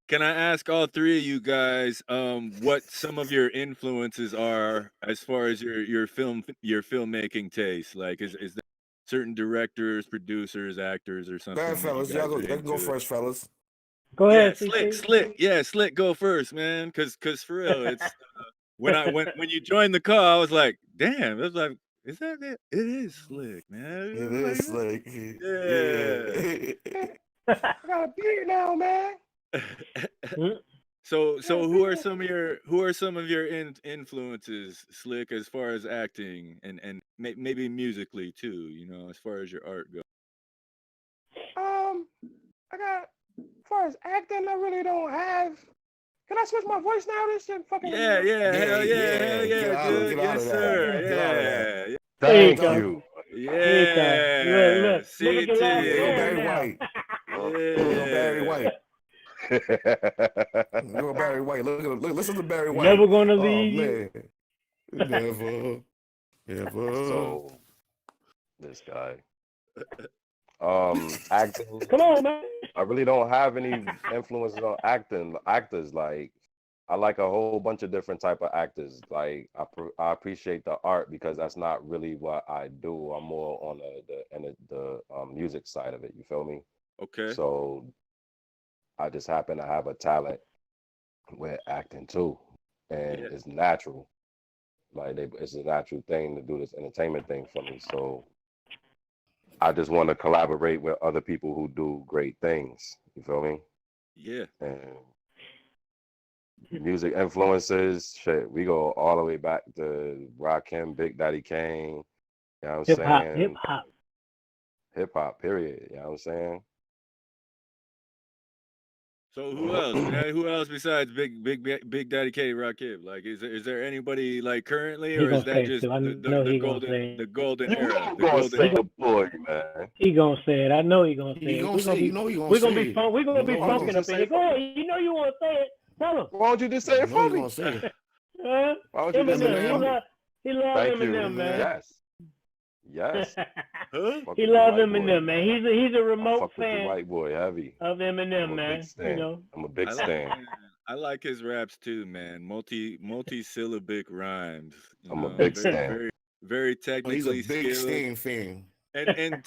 can I ask all three of you guys what some of your influences are as far as your filmmaking taste? Like is there certain directors, producers, actors, or Go something ahead, that you fellas. guys Y'all are can go into? first, fellas. Go Yeah, ahead, CC. Slick, go first, man. Cause for real, it's when you joined the call, I was like, damn, it was like, is that it? It is Slick, man. It Like, is like yeah. I got a beard now, man. So who are some of your influences, Slick, as far as acting and maybe musically too, you know, as far as your art goes? I got, as far as acting, I really don't have. Can I switch my voice now? This shit fucking with me. Yeah, hell Get out of dude. get out Yes, of sir. that. Get out of that. Yeah. There you Thank go. you. There you go. Look, Yeah. look at your last There you go, word Barry now. White. There you go, Barry Yeah. White. There you go, Barry White. Look, listen to Barry White. Never gonna Oh leave you. man. Never. So this guy. Acting. Come on, man. I really don't have any influences on actors. Like I like a whole bunch of different type of actors. Like I appreciate the art because that's not really what I do. I'm more on the music side of it. You feel me? Okay. So I just happen to have a talent with acting too, and Yeah. it's natural. Like it's a natural thing to do this entertainment thing for me. So I just want to collaborate with other people who do great things. You feel me? Yeah. And music influences, shit, we go all the way back to Rakim, Big Daddy Kane. You know what I'm saying? Hip hop. Hip hop, period. You know what I'm saying? So who else, man? Who else besides Big Daddy K, Rakim? Like, is there anybody like currently, He or is gonna that say it just too. I know he gonna say the it. golden You era? know The gonna golden say the boy, man. He gonna say it. I know he gonna say He it. gonna We're say, gonna be, you know he gonna we're say gonna be it. fun. We're gonna You be know he funking gonna up in here. Go ahead. You know you want to say it. Tell him. Why don't you just say You it know for he's me? gonna say it. Huh? Why don't you just say it Eminem. for me? He love Thank you. Eminem, man. Yes. Yes. Huh? Fuck He with the loves white boy. Eminem, man. He's a I remote fuck with the fan white boy heavy. of I'm Eminem, a man. big stan. I'm a big stan. I like his raps too, man. Multi-syllabic rhymes. You I'm a know, big very stan. very Oh, he's a technically big skilled, Sting fan. and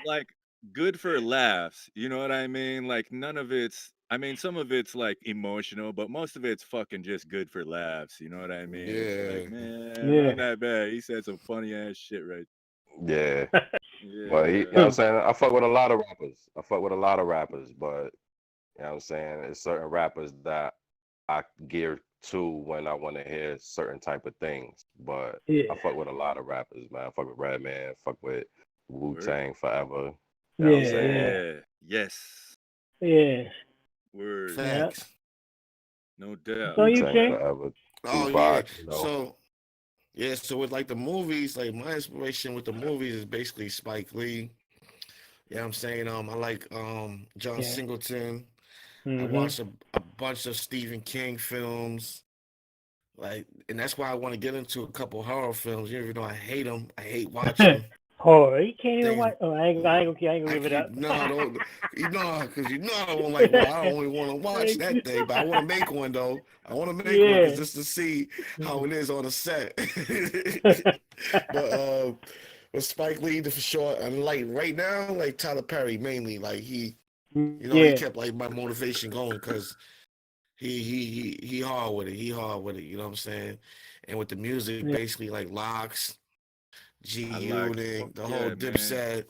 like good for laughs. You know what I mean? Like none of it's. I mean, some of it's like emotional, but most of it's fucking just good for laughs. You know what I mean? It's like, Yeah. man, run Yeah. that back. He said some funny ass shit right. Yeah. But he, you know what I'm Yeah. saying? I fuck with a lot of rappers. I fuck with a lot of rappers, but you know what I'm saying? It's certain rappers that I gear to when I want to hear certain type of things. But I Yeah. fuck with a lot of rappers, man. I fuck with Redman, fuck with Wu Word. Tang forever. You know what I'm Yeah. saying? Yeah. Yeah. Yes. Yeah. Word. Yeah. Facts. No It's doubt. on Wu you, Tang Ching. forever. Oh yeah. Tupac, you know. So yeah, so with like the movies, like my inspiration with the movies is basically Spike Lee. Yeah, I'm saying I like John Yeah. Singleton. I Mm-hmm. watched a bunch of Stephen King films. Like, and that's why I want to get into a couple horror films. You even know I hate them. I hate watching Horror. You can't even things. watch. Oh, I ain't gonna I give it keep up. no, don't you know because you know I don't like. Well, I don't even want to watch that thing, but I want to make one though. I want to make one because Yeah. just to see how it is on the set. but with Spike Lee for sure, and like right now, like Tyler Perry mainly, like he Yeah. kept like my motivation going because he hard with it. He hard with it. You know what I'm saying? And with the music, Yeah. basically like Locks, G I like, Unit, fuck the whole yeah, man. Dipset.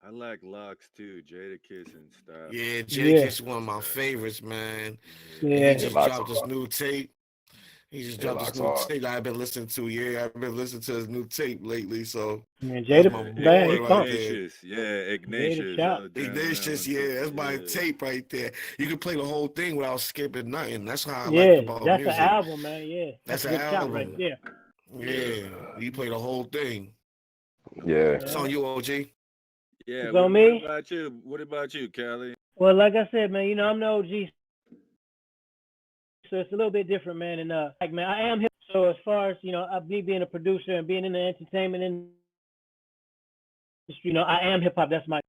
I like locks too. Jada Kiss and stuff. Yeah, Jadakiss Yeah. is one of my favorites, man. And he Yeah. Yeah, just locks dropped this hard. new tape. He just Yeah, dropped this locks new hard. tape that I've been listening to. Yeah, I've been listening to his new tape lately. So Man, that's Jada, my man, boy he right pump. there. Ignatius. Yeah, Jada Ignatius. chop. Oh, damn on that Ignatius, one too. yeah, that's my Yeah. tape right there. You can play the whole thing without skipping nothing. That's how I like Yeah, about that's an music. album, man. Yeah, That's that's an good chop right album. there. Yeah. Yeah, you play the whole thing. No Yeah. It's doubt. Yeah. on you, OG. Yeah. It's What on what me. about you? What about you, Callie? Well, like I said, man, I'm the OG, so it's a little bit different, man. And like, man, I am hip. So as far as me being a producer and being in the entertainment industry, I am hip hop. That's my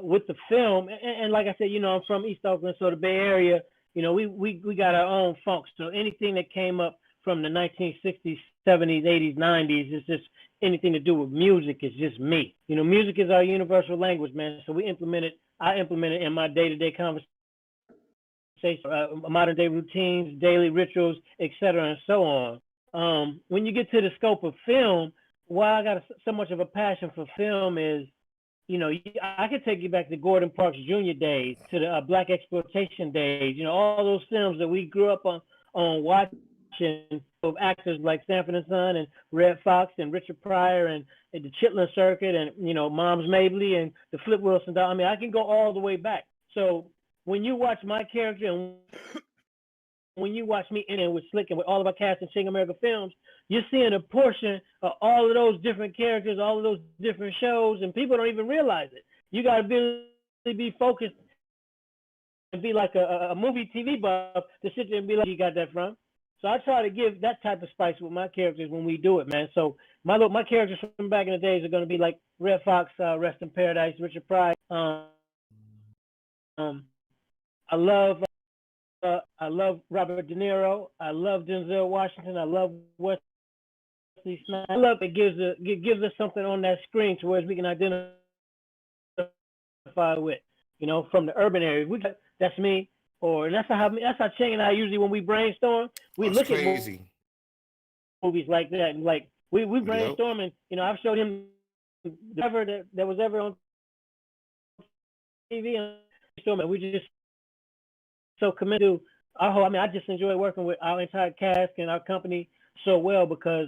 with the film, and like I said, I'm from East Oakland, so the Bay Area. We got our own funk. So anything that came up from the 1960s, 70s, 80s, 90s is just anything to do with music is just me. Music is our universal language, man. So I implement it in my day-to-day conversation, modern day routines, daily rituals, etc., and so on. When you get to the scope of film, why I got so much of a passion for film is, I could take you back to Gordon Parks Jr. days, to the black exploitation days. All those films that we grew up on watching, of actors like Sanford and Son and Red Fox and Richard Pryor and the Chitlin Circuit and Moms Mabley and the Flip Wilson. I mean, I can go all the way back. So when you watch my character and when you watch me in it with Slick and with all of our cast in Ching America Films, you're seeing a portion of all of those different characters, all of those different shows, and people don't even realize it. You got to really be focused and be like a movie TV buff to sit there and be like, you got that from? So I try to give that type of spice with my characters when we do it, man. So my characters from back in the days are going to be like Red Fox, Rest in Paradise, Richard Pryor. I love Robert De Niro. I love Denzel Washington. I love Wesley Snipes. I love it gives us something on that screen to where we can identify with. From the urban area. That's me. Or that's how Chang and I usually when we brainstorm, we That's look at crazy. movies like that and like we Yep. brainstorm and I've showed him ever that was ever on TV and we just so committed to our whole. I mean, I just enjoy working with our entire cast and our company so well because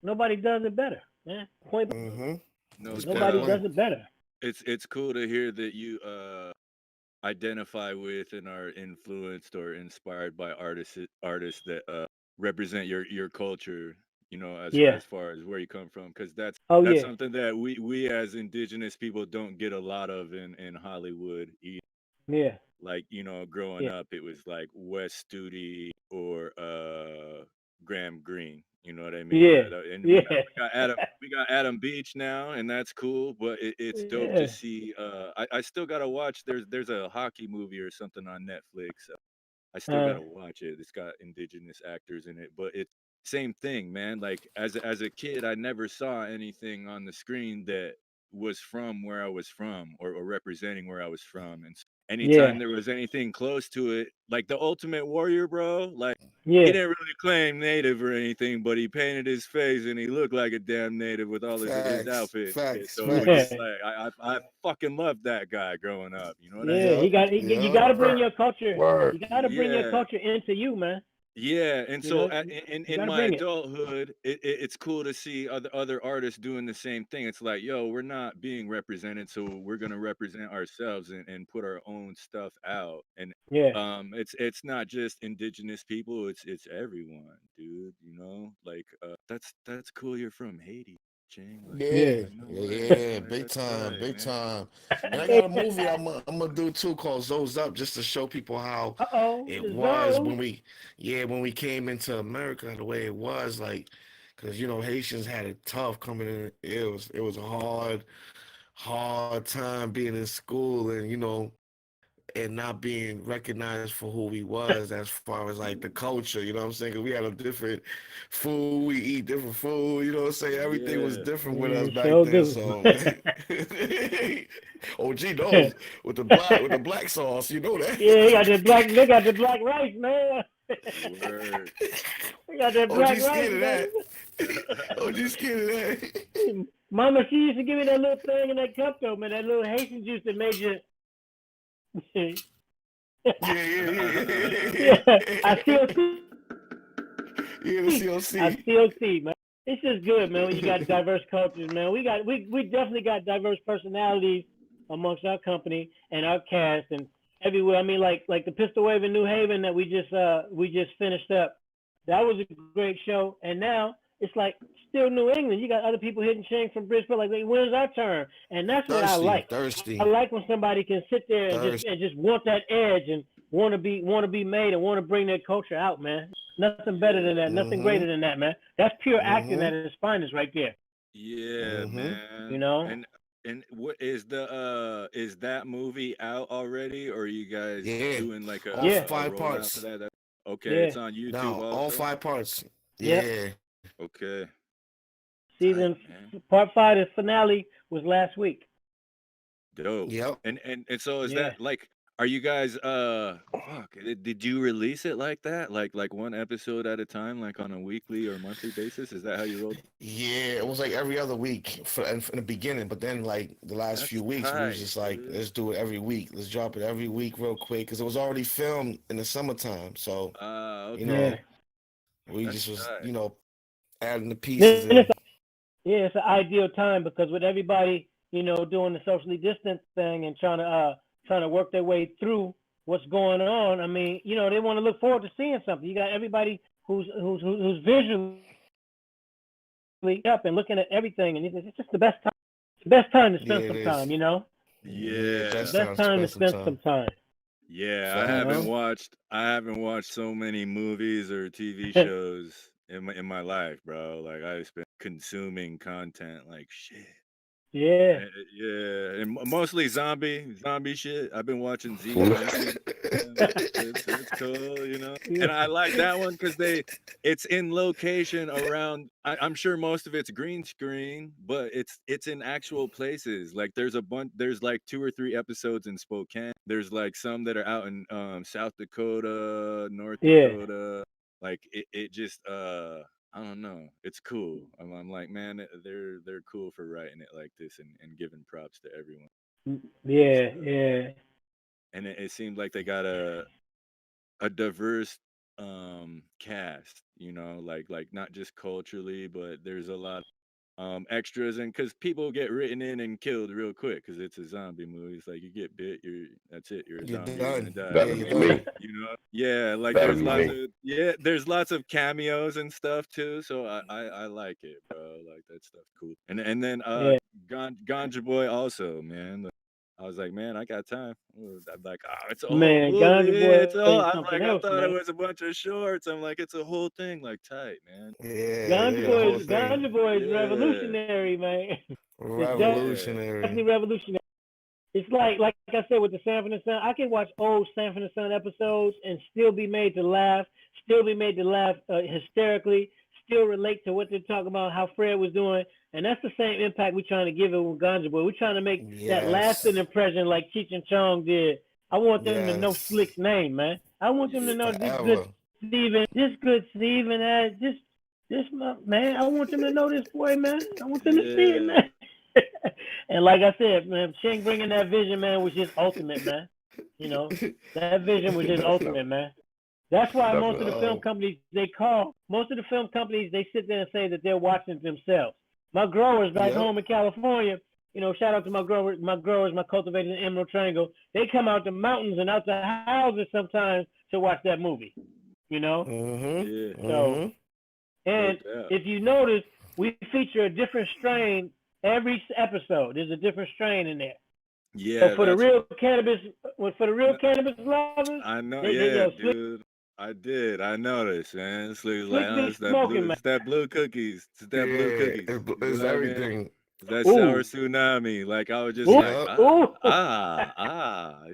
nobody does it better, man. Point. Mm-hmm. No That's a good Nobody doubt. does point. it better. It's cool to hear that you identify with and are influenced or inspired by artists that represent your culture, Yeah. as far as where you come from, because Oh that's yeah. something that we as indigenous people don't get a lot of in Hollywood. Yeah. Like, growing Yeah. up, it was like Wes Studi or Graham Greene. You know what I mean? Yeah. And Yeah. we got Adam Beach now, and that's cool. But it's dope to Yeah. see. I still gotta watch. There's a hockey movie or something on Netflix. I still Uh, gotta watch it. It's got indigenous actors in it, but it's same thing, man. Like as a kid, I never saw anything on the screen that was from where I was from or representing where I was from, and anytime there was anything close to it, like the Ultimate Warrior, bro, like he Yeah. didn't really claim native or anything, but he painted his face and he looked like a damn native with all his Facts, outfit and shit. facts, So it's facts. Yeah. like I fucking loved that guy growing up. You know what I Yeah. mean? You Yup. got to bring your culture. Word. You got to bring your Yeah. culture into you, man. Yeah, and You so know, you in got to my bring it. adulthood, it's cool to see other artists doing the same thing. It's like, yo, we're not being represented, so we're gonna represent ourselves and put our own stuff out. And Yeah. it's not just indigenous people; it's everyone, dude. You know, like that's cool. You're from Haiti, Ching. Like, Yeah. Yeah, I know yeah, way. yeah, Like, big that's time, right, big man. time. And I got a movie I'm gonna do too called Zoes Up, just to show people how Uh-oh. it The was Zoe. when we came into America, the way it was, like, because Haitians had it tough coming in. It was a hard time being in school, and and not being recognized for who we was as far as like the culture, you know what I'm saying? 'Cause we had a different food, we eat different food, you know what I'm saying? Everything was Yeah. different with us Yeah, back sure then. do. So OG knows with the black sauce, you know that. Yeah, they got the black rice, man. Word. They got that OG black rice, scared of baby. that. OG scared of that. Mama, she used to give me that little thing in that cup though, man, that little Haitian juice that made you Yeah, yeah, yeah, I yeah. still see. Yeah, the I COC. still see, man. It's just good, man, when you got diverse cultures, man. We definitely got diverse personalities amongst our company and our cast and everywhere. I mean, like the Pistol Wave in New Haven that we just finished up. That was a great show. And now it's like still New England. You got other people hitting Ching from Bridgeport, like, when's our turn? And that's what I Thirsty, like. I thirsty, like when somebody can sit there and thirsty. just want that edge and want to be made and want to bring their culture out, man. Nothing better than that. Nothing Mm-hmm. greater than that, man. That's pure acting Mm-hmm. at its finest right there. Yeah, Mm-hmm. You man. know? And what is that movie out already, or are you guys Yeah. doing like All Yeah. a five rollout for parts. that? Okay, Yeah. it's on YouTube Now, all also. 5 parts. Yep. Yeah. Okay, tight, Season man. part 5, the finale was last week. Dope. Yep. And so is Yeah. that like, are you guys fuck, did you release it like that? Like one episode at a time, like on a weekly or monthly basis? Is that how you rolled? Yeah, it was like every other week in the beginning, but then like the last few That's weeks, we was tight, just like, dude. let's do it every week. Let's drop it every week real quick because it was already filmed in the summertime. So, you Okay. Yeah. know, we That's just was, tight. adding the pieces Then in. it's an ideal time because with everybody, doing the socially distant thing and trying to work their way through what's going on. I mean, they want to look forward to seeing something. You got everybody who's visually up and looking at everything, and it's just the best time. The best time to Yeah, spend it some time, is. Yeah, The Yeah. best best time to time to spend some spend some time. time. Yeah, You know. Facts. I haven't watched so many movies or TV shows in my life, bro. Like I've been consuming content like shit. Yeah. Yeah, and mostly zombie shit. I've been watching Z Zombie. It's cool, you know. Yeah. And I like that one because it's in location around. I'm sure most of it's green screen, but it's in actual places. Like there's like 2 or 3 episodes in Spokane. There's like some that are out in South Dakota, North Yeah. Dakota. Like it just I don't know. It's cool. I'm like, man, they're cool for writing it like this and giving props to everyone. Yeah. So, Yeah. and it seemed like they got a diverse cast, like not just culturally, but there's a lot extras, and because people get written in and killed real quick because it's a zombie movie. It's like you get bit, that's it, you're a You're zombie, you're gonna done. die. Yeah, That'll you're be done. me. Yeah, like That'll be me. there's lots of cameos and stuff too, so I like it, bro. Like that stuff cool. And then Yeah. Ganja Boy also, man. I was like, man, I got time. I'm like, oh, it's a whole Man, movie. Ganja It's Boy all. is I'm something like, I else, thought it man. was a bunch of shorts. I'm like, it's a whole thing, like tight, man. Yeah, Ganja yeah, the Boy whole is thing. Ganja Boy is Yeah, revolutionary, man. It's yeah, Revolutionary. definitely revolutionary. It's like I said with the Sanford and Son. I can watch old Sanford and Son episodes and still be made to laugh, hysterically, still relate to what they're talking about, how Fred was doing, and that's the same impact we're trying to give it with Ganja Boy. We're trying to make that Yes. lasting impression like Cheech and Chong did, I want them to know Yes. Slick's name, man. I want them to know this good Forever. Steven, this man. I want them to know this boy, man. I want them to see it, Yeah. man. And like I said, man, Ching bringing that vision, man, was just ultimate, man. You know, that vision was just Definitely, ultimate, man. That's why most of definitely. the film companies most of the film companies they sit there and say that they're watching themselves. My growers back Yep. home in California, shout out to my cultivators in Emerald Triangle. They come out the mountains and out the houses sometimes to watch that movie. You know, Yeah. so No and doubt. if you notice, we feature a different strain every episode. There's a different strain in there. So Yeah, for the that's real cannabis, no, lovers, I know. they Yeah, Slick dude. I did. I noticed, man. It's like, Slick oh, be it's that blue. smoking, man. It's that blue cookies. It's that blue Yeah, cookies. You know it's what I mean? everything. It's that sour Ooh, tsunami. Like I was just ooh, like, Yep. ooh.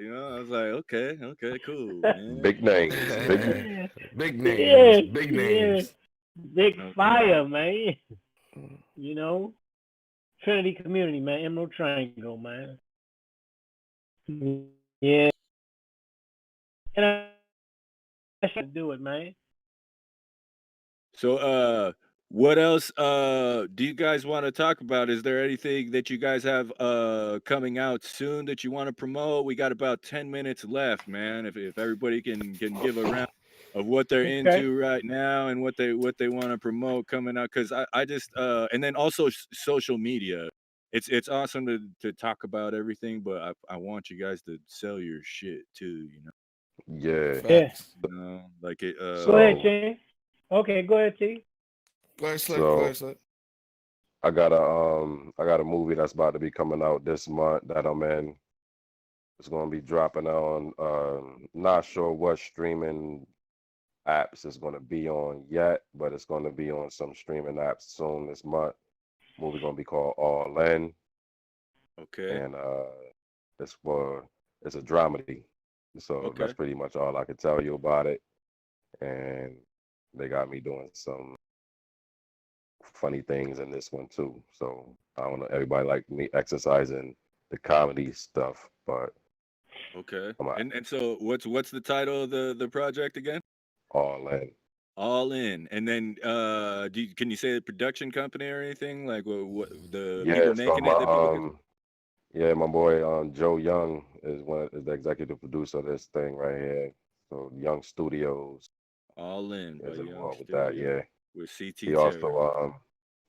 You know, I was like, okay, okay, cool, man. Big names, big Yeah, Big names. yeah, Big yeah. names. Big Okay. fire, man. You know, Trinity Community, man. Emerald Triangle, man. Yeah, and I should do it, man. So, what else do you guys want to talk about? Is there anything that you guys have coming out soon that you want to promote? We got about 10 minutes left, man. If everybody can give a round of what they're Okay. into right now and what they want to promote coming out, because I just and then also social media. It's awesome to talk about everything, but I want you guys to sell your shit too, yeah. Yeah. Facts. like it Go ahead, So Ching. Okay, go ahead, T. Go ahead, Slick. Go so ahead, Slick. I got a movie that's about to be coming out this month that I'm in. It's gonna be dropping on not sure what streaming apps it's gonna be on yet, but it's gonna be on some streaming apps soon this month. Movie gonna be called All In, okay, and it's for it's a dramedy. So that's okay. pretty much all I can tell you about it. And they got me doing some funny things in this one too. So I don't know, everybody like me exercising the comedy stuff, but Okay. I'm And so what's the title of the project again? all in. All in. And then can you say the production company or anything? Like what the people Yeah, so making it, the people yeah, my boy Joe Young is the executive producer of this thing right here. So Young Studios All in by is Young involved with that. Studio Yeah, with CT he also Terry.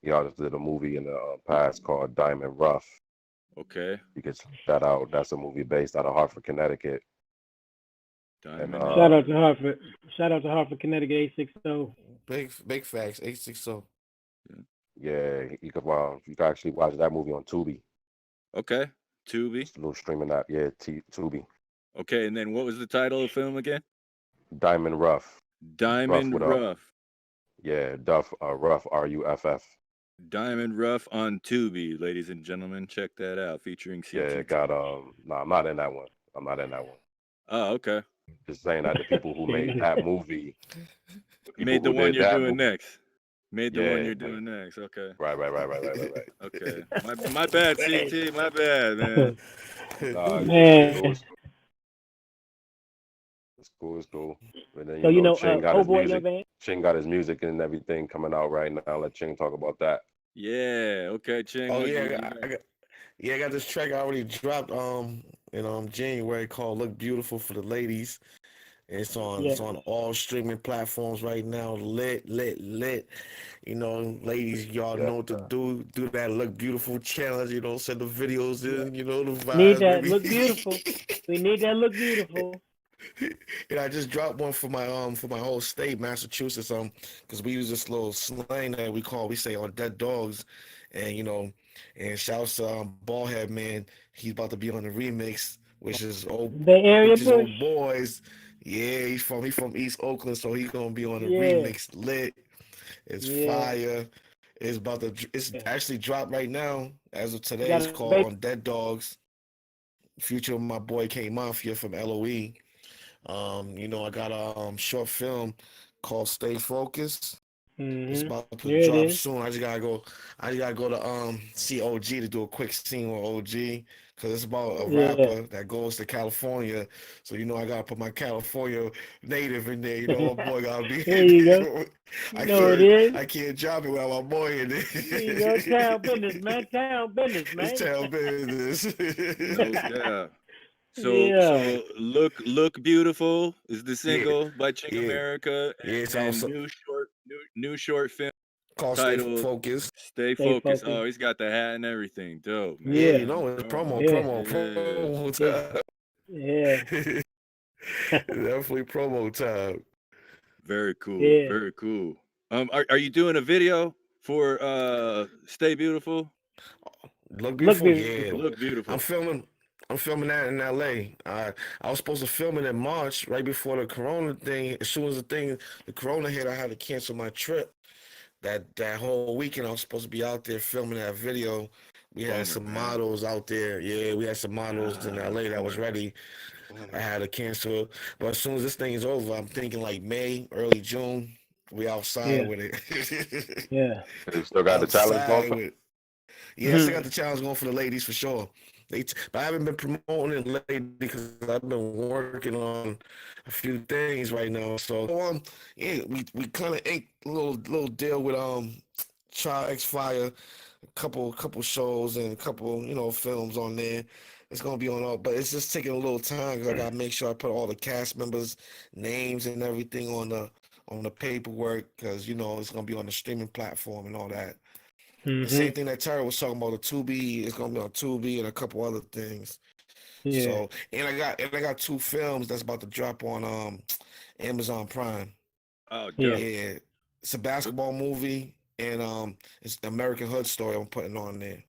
he also did a movie in the past called Diamond Rough. Okay. You can check that out. That's a movie based out of Hartford, Connecticut, and Diamond Shout Rough. out to Hartford. Shout out to Hartford, Connecticut 860. Big facts. 860. Yeah. yeah, you can actually watch that movie on Tubi. Okay. Tubi. It's a little streaming app. Yeah, Tubi. Okay, and then what was the title of the film again? Diamond Rough. Rough with Diamond a Rough. yeah, Duff Rough RUFF. Diamond Rough on Tubi, ladies and gentlemen. Check that out, featuring Yeah, CT it got Terry. no, I'm not in that one. I'm not in that one. Oh, okay. Just saying that the people who made that movie, the people Made the who one did you're that doing movie, next. Made the one yeah, you're doing next. Okay. right. Okay. My bad, Right. CT. My bad, man. Nah, it's Man. cool. It's cool. It's cool. And then So oh boy, young man. Ching got his music and everything coming out right now. Let Ching talk about that. Yeah. Okay, Ching. Oh What yeah, you got? I got this track I already dropped in January called "Look Beautiful" for the ladies. Yeah. It's on all streaming platforms right now. Lit. Ladies, y'all Yeah, know what to do. Do that "Look Beautiful" challenge. Send the videos Yeah. in. The Need vibes, that baby. look beautiful. We need that look beautiful. And I just dropped one for my whole state, Massachusetts, because we use this little slang that we say on dead dogs, and and shouts to Ballhead man, he's about to be on the remix, Bay Area which is Bush. old boys. Yeah, he's from East Oakland, so he's gonna be on the Yeah. remix. Lit, it's Yeah. fire. It's Yeah. actually dropped right now as of You today. got It's a called baby. on Dead Dogs. Future my boy K Mafia from LOE. I got a short film called Stay Focused. It's Mm-hmm. about to Yeah, it drop is. soon. I just gotta go to see OG to do a quick scene with OG. because it's about a Yeah. rapper that goes to California. So I gotta put my California native in there. My boy gotta be There in you go. there. You know what it is. I can't drop it without my boy in There you go. there. Town business, man. Town business, It's man. town business. No doubt. So Yeah. so look beautiful is the Yeah, single by Ching yeah, America, yeah. It's and also new short film called Stay titled Focused. Stay Stay Focused. Oh, focused. he's got the hat and everything. Dope, Yeah, Yeah. man. it's All right. Yeah. Yeah. promo Yeah. time. Yeah. Definitely promo time. Very cool. Yeah. Very cool. Are you doing a video for Stay Beautiful? Look Look beautiful, yeah. beautiful. Look I'm beautiful. filming. I'm filming that in LA. I was supposed to film it in March, right before the Corona thing. As soon as the Corona hit, I had to cancel my trip. That whole weekend, I was supposed to be out there filming that video. We had Bummer, some man. models out there. Yeah, we had some models in Ah, LA that was bummer. ready. I Bummer. had to cancel. But as soon as this thing is over, I'm thinking like May, early June. We outside Yeah. with it. Yeah. You still got the challenge going Outside for? with Yeah, I still got the challenge going for the ladies for sure. But I haven't been promoting it lately because I've been working on a few things right now. So yeah, we kind of inked a little deal with Child X Fire, a couple shows and a couple films on there. It's gonna be on all, but it's just taking a little time because I gotta make sure I put all the cast members' names and everything on the paperwork because it's gonna be on the streaming platform and all that. The Mm-hmm. same thing that Terry was talking about, the Tubi is gonna be on Tubi and a couple other things. Yeah. So and I got two films that's about to drop on Amazon Prime. Oh, Yeah. dope. Yeah. It's a basketball movie and it's the American Hood story I'm putting on there.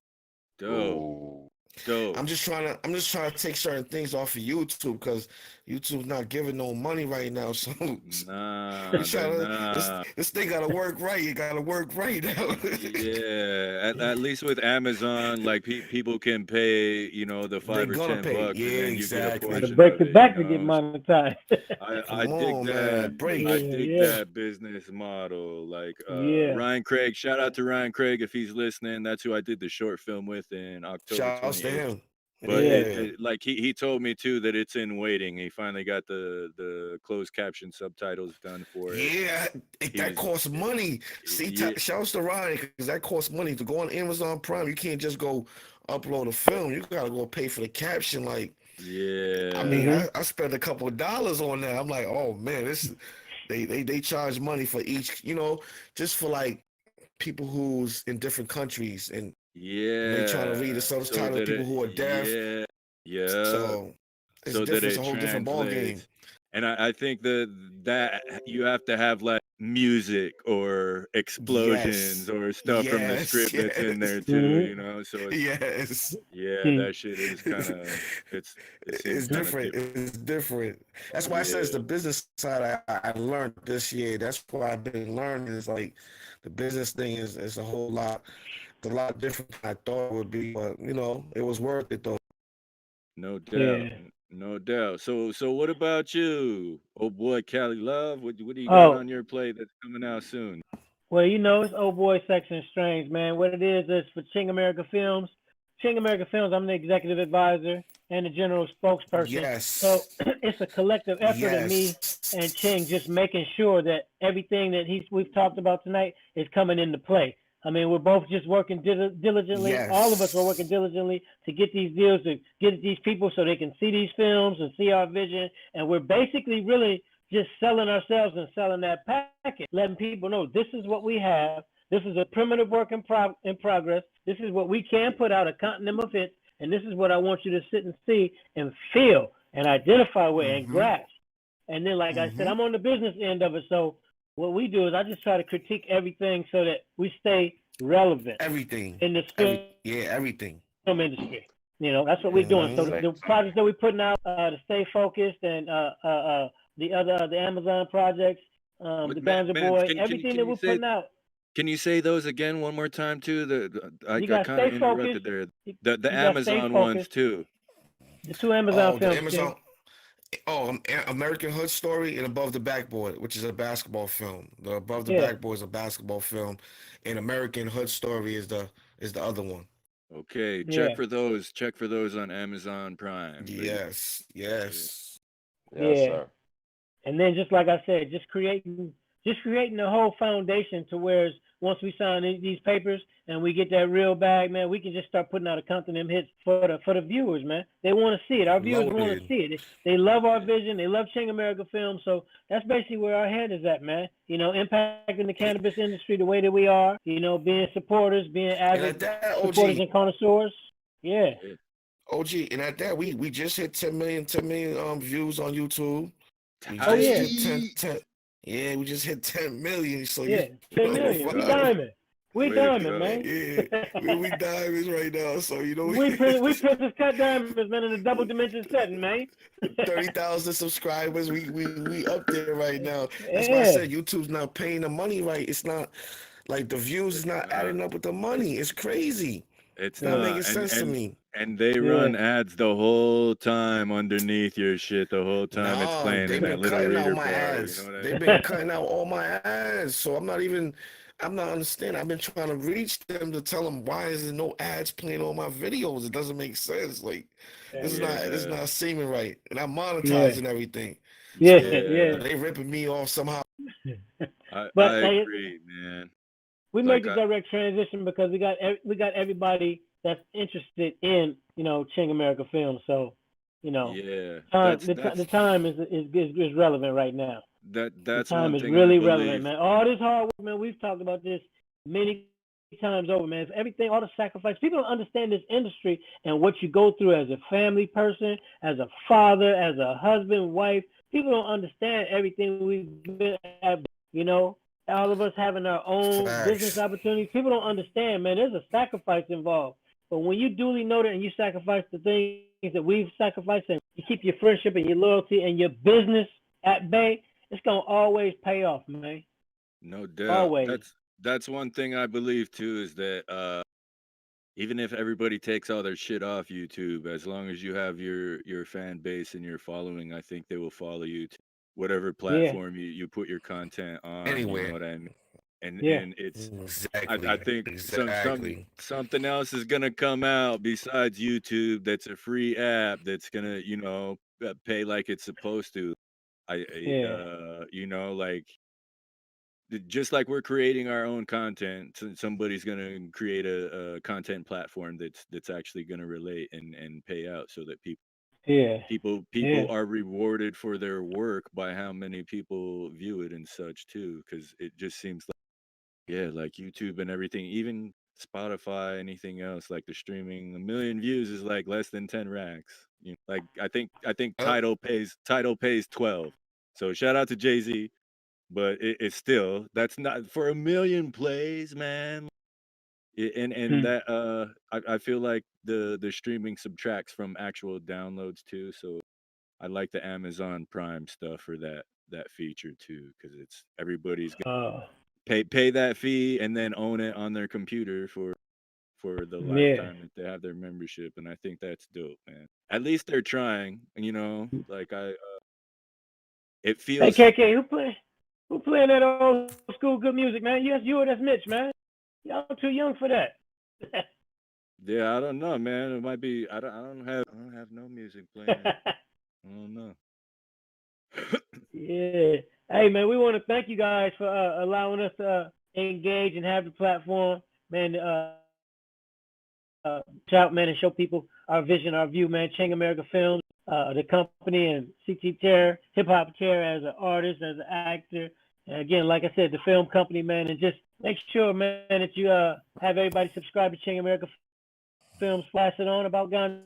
Dope. Ooh. Dope. I'm just trying to take certain things off of YouTube because YouTube's not giving no money right now. So we Nah, they're trying to not. this thing gotta work right. It gotta work right now. Yeah, at least with Amazon, like people can pay, the They're five or gonna ten pay. bucks, and Yeah, then you get a Gotta exactly. portion break of the it. back to get monetized. I Come dig on, that. man. Break. I Yeah. dig Yeah. that business model. Like Yeah. Ryan Craig, shout out to Ryan Craig if he's listening. That's who I did the short film with in October Shouts to 28th. him. But Yeah. Yeah. like he told me too that it's in waiting. He finally got the closed caption subtitles done for it. Yeah, that He's costs money. See, yeah, shouts to Ryan because that costs money to go on Amazon Prime. You can't just go upload a film. You gotta go pay for the caption. Like, I mean, yeah, Mm-hmm. I spent a couple of dollars on that. I'm like, oh man, they charge money for each, just for like people who's in different countries and they trying to read the yeah. So subtitles. that People it, who are deaf, yeah, yeah. so it's So that different. It's a it whole different ball game. translates. And I think that you have to have like music or explosions Yes, or stuff from the yes, script that's in yes, there too, Mm-hmm. so it's yes. yeah, Hmm. that shit is kind of it seems It's kind of different. different. It's different. That's why I said it's Yeah, the business side I learned this year. That's why I've been learning is like the business thing is a whole lot. It's a lot different than I thought it would be, but it was worth it though. no doubt. Yeah. No doubt. So what about you? Oh boy, Cali Love, what do you got Oh, on your plate that's coming out soon? well, it's old boy section strange, man. What it is for Ching America Films. Ching America Films, I'm the executive advisor and the general spokesperson. So Yes. it's a collective effort of me and Yes. Ching just making sure that everything that we've talked about tonight is coming into play. I mean, we're both just working diligently. All of us are working Yes. diligently to get these deals, to get these people so they can see these films and see our vision. And we're basically really just selling ourselves and selling that package, letting people know this is what we have. This is a primitive work in progress. This is what we can put out a continent of hits, and this is what I want you to sit and see and feel and identify with and Mm-hmm. grasp. And then, like I said, Mm-hmm. I'm on the business end of it. So what we do is I just try to critique everything so that we stay relevant Everything. in this film Everything. industry. That's what we're doing. So Mm-hmm. the Makes projects that we're putting out to stay focused and the Amazon projects, But the Ganja man, Boy, everything can that you we're say putting out. those again one more time too? I You got got to kind of stay focused. interrupted there. You, The you got to stay Amazon ones focused. too. The two Amazon Oh, the films, King. Amazon. Oh, American Hood Story and Above the Backboard, which is a basketball film. The Above the Yeah. Backboard is a basketball film, and American Hood Story is the other one. Okay, Yeah, check for those on Amazon Prime. Yes, Yeah. yes. Yes, yeah. sir. And then just like I said, just creating the whole foundation to where once we sign these papers and we get that real bag, man, we can just start putting out a couple of them hits for the viewers, man. They want to see it. Our viewers want to Loaded. see it. They love our vision. They love Ching America Film. So that's basically where our head is at, man. You know, impacting the cannabis industry the way that we are. You know, being supporters, being And avid at that, supporters and connoisseurs. Yeah. Yeah. OG, and at that, we just hit 10 million views on YouTube. We Oh just yeah. hit 10. Yeah, we just hit 10 million. So you Yeah. 10 know, million. We God. diamond. We Way to diamond, go. man. yeah, we diamonds right now. So you know, we Princess Cut diamonds, man, in a double dimension setting, man. 30,000 subscribers. We up there right now. That's why I Yeah. said YouTube's not paying the money right. It's not like the views is not Uh, adding up with the money. It's crazy. it's It's not Mm. making not, sense to me. and they Yeah. run ads the whole time underneath your shit. The whole time it's Nah, playing in they've that been little cutting out reader my bar. You know ads. what I They've mean? been cutting out all my ads. So I'm not understanding. I've been trying to reach them to tell them why is there no ads playing on my videos? It doesn't make sense. Like this is Yeah, not seeming right. And I'm Yeah. monetizing everything. Yeah. So yeah. Yeah. they ripping me off somehow. I But hey, agree, man. we made Like the I, direct transition because we got everybody that's interested in Ching America Film. So yeah. the time is relevant right now. The That's time one is thing I really relevant, believe. man. All this hard work, man. We've talked about this many times over, man. Everything, all the sacrifice. People don't understand this industry and what you go through as a family person, as a father, as a husband, wife. People don't understand everything we've been at. You know, all of us having our own business Facts. opportunities. People don't understand, man. There's a sacrifice involved. But when you duly know that and you sacrifice the things that we've sacrificed and you keep your friendship and your loyalty and your business at bay, it's gonna always pay off, man. No doubt. Always. That's one thing I believe too is that even if everybody takes all their shit off YouTube, as long as you have your fan base and your following, I think they will follow you to whatever Yeah. platform you put your content on. You know Anywhere. what I mean? Yeah. And it's I Exactly. think Exactly. something else is gonna come out besides YouTube that's a free app that's gonna pay like it's supposed to. Yeah. Like just like we're creating our own content, somebody's gonna create a content platform that's actually gonna relate and pay out so that Yeah. people Yeah. are rewarded for their work by how many people view it and such too. Because it just seems like like YouTube and everything, even Spotify, anything else like the streaming, a million views is like less than 10 racks. Like I think Yep. Title pays 12. So shout out to Jay-Z, but it's still that's not for a million plays, man. And Hmm. that I feel like the streaming subtracts from actual downloads too. So I like the Amazon Prime stuff for that feature too, because it's everybody's gonna Uh, pay that fee and then own it on their computer for the yeah. lifetime that they have their membership, and I think that's dope, man. At least they're trying, like it Hey feels. KK, who playing that old school good music, man? Yes, you or that's Mitch, man. Y'all too young for that. Yeah, I don't know, man. It might be. I don't have no music playing. I don't know. Yeah. Hey man, we want to thank you guys for allowing us to engage and have the platform, man. Shout, man, and show people our vision, our view, man. Chang America Films, the company, and CT Chair, Hip Hop Chair as an artist, as an actor. And again, like I said, the film company, man, and just make sure, man, that you have everybody subscribe to Chang America Films, flash it on about Ganja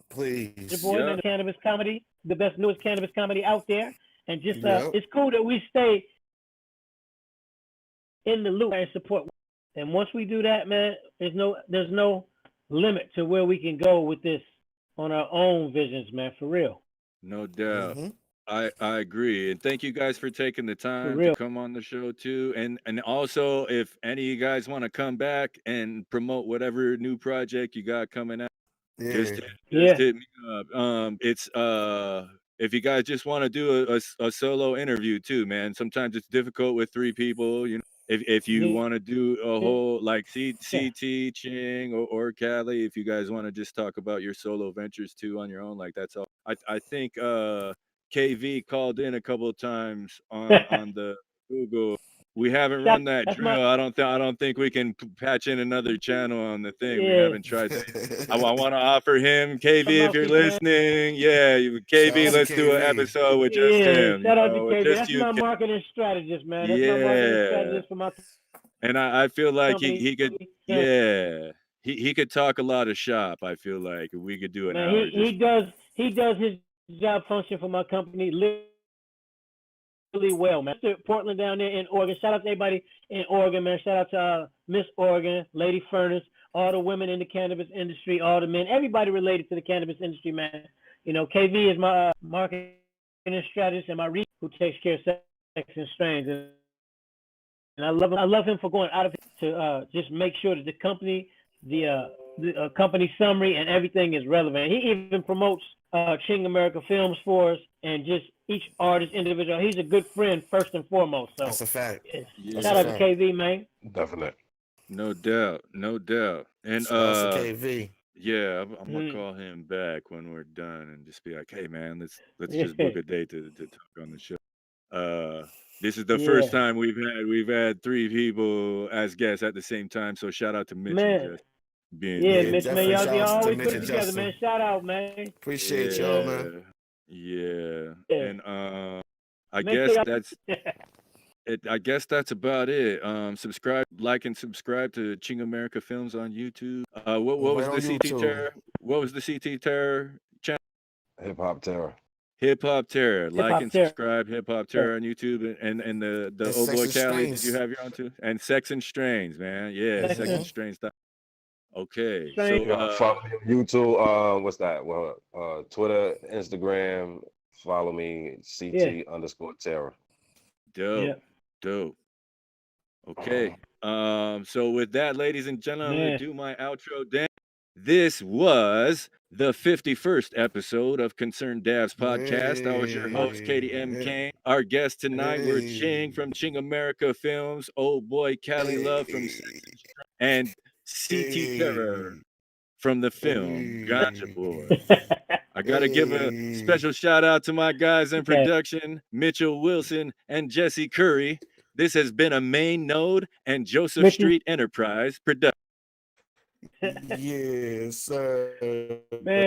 Please. Boy, man, Yep. the cannabis comedy, the best, newest cannabis comedy out there. And just, Yep. it's cool that we stay in the loop and support. And once we do that, man, there's no limit to where we can go with this on our own visions, man. For real, No doubt. Mm-hmm. I agree. And thank you guys for taking the for time to real. come on the show too. And also if any of you guys want to come back and promote whatever new project you got coming out, just Yeah. hit, just Yeah, hit me up. It's if you guys just want to do a solo interview too, man. Sometimes it's difficult with three people, if you want to do a Yeah. whole like CT, Ching, or Cali, if you guys want to just talk about your solo ventures too on your own, like that's all. I think KV called in a couple of times on the Google. We haven't Shout- run that that's my drill. I don't think we can patch in another channel on the thing. We yeah. haven't tried that. I want to offer him KV if you're Mouthpiece, man. listening. Yeah, Shout KV. out to Let's do an KV. episode with just Yeah, him. You shout out to know, with KB. just That's you. my marketing strategist, man. That's my marketing Yeah, strategist for my and I feel like company. he could, Yeah, yeah, he could talk a lot of shop. I feel like we could do an man, hour just. he does his job function for my company really well, man. Portland down there in Oregon. Shout out to everybody in Oregon, man. Shout out to Miss Oregon, Lady Furnace, all the women in the cannabis industry, all the men, everybody related to the cannabis industry, man. You know, KV is my marketing strategist and my who takes care of sex and strains. And I love him for going out of it to just make sure that the company, the company summary and everything is relevant. He even promotes Ching America Films for us and just each artist individual. He's a good friend first and foremost. So That's a fact. Yeah. shout out to KV, man. Definitely. No doubt, no doubt. And Shout out to KV. yeah, I'm gonna call him back when we're done and just be like, hey man, let's just book a date to talk on the show. This is the first time we've had 3 people as guests at the same time. So shout out to Mitch and Jess being Yeah, here. Mitch, man, definitely y'all shout out to always Mitch put it and together, Justin. man. Shout out, man. Appreciate y'all, man. Yeah. Yeah. And I Make guess sure that's it. I guess that's about it. Subscribe, like, and subscribe to Ching America Films on YouTube. What was Right the on CT YouTube. Terror? What was the CT Terror channel? Hip Hop Terror. Hip Hop Terror. Like Hop and Terror. subscribe Hip Hop Terror on YouTube and the And Oh Sex Boy and Cali. Did you Strains. have your own too? And Sex and Strains, man. Yeah, Sex and Strains. Okay, Strains. You gotta follow me on YouTube. What's that? Well, Twitter, Instagram. Follow me, CT_Terror. Dope. Okay. So with that, ladies and gentlemen, I'm gonna Man. do my outro dance. This was the 51st episode of Concerned Dabs Podcast. I was your host, Katie M. Kane. Our guests tonight were Ching from Ching America Films, Old Boy Cali Love from and CT Terror from the film Ganja Boy. I gotta give a special shout out to my guys in production, Mitchell Wilson and Jesse Curry. This has been a Main Node and Joseph Street Enterprise production. Yes, sir. Man,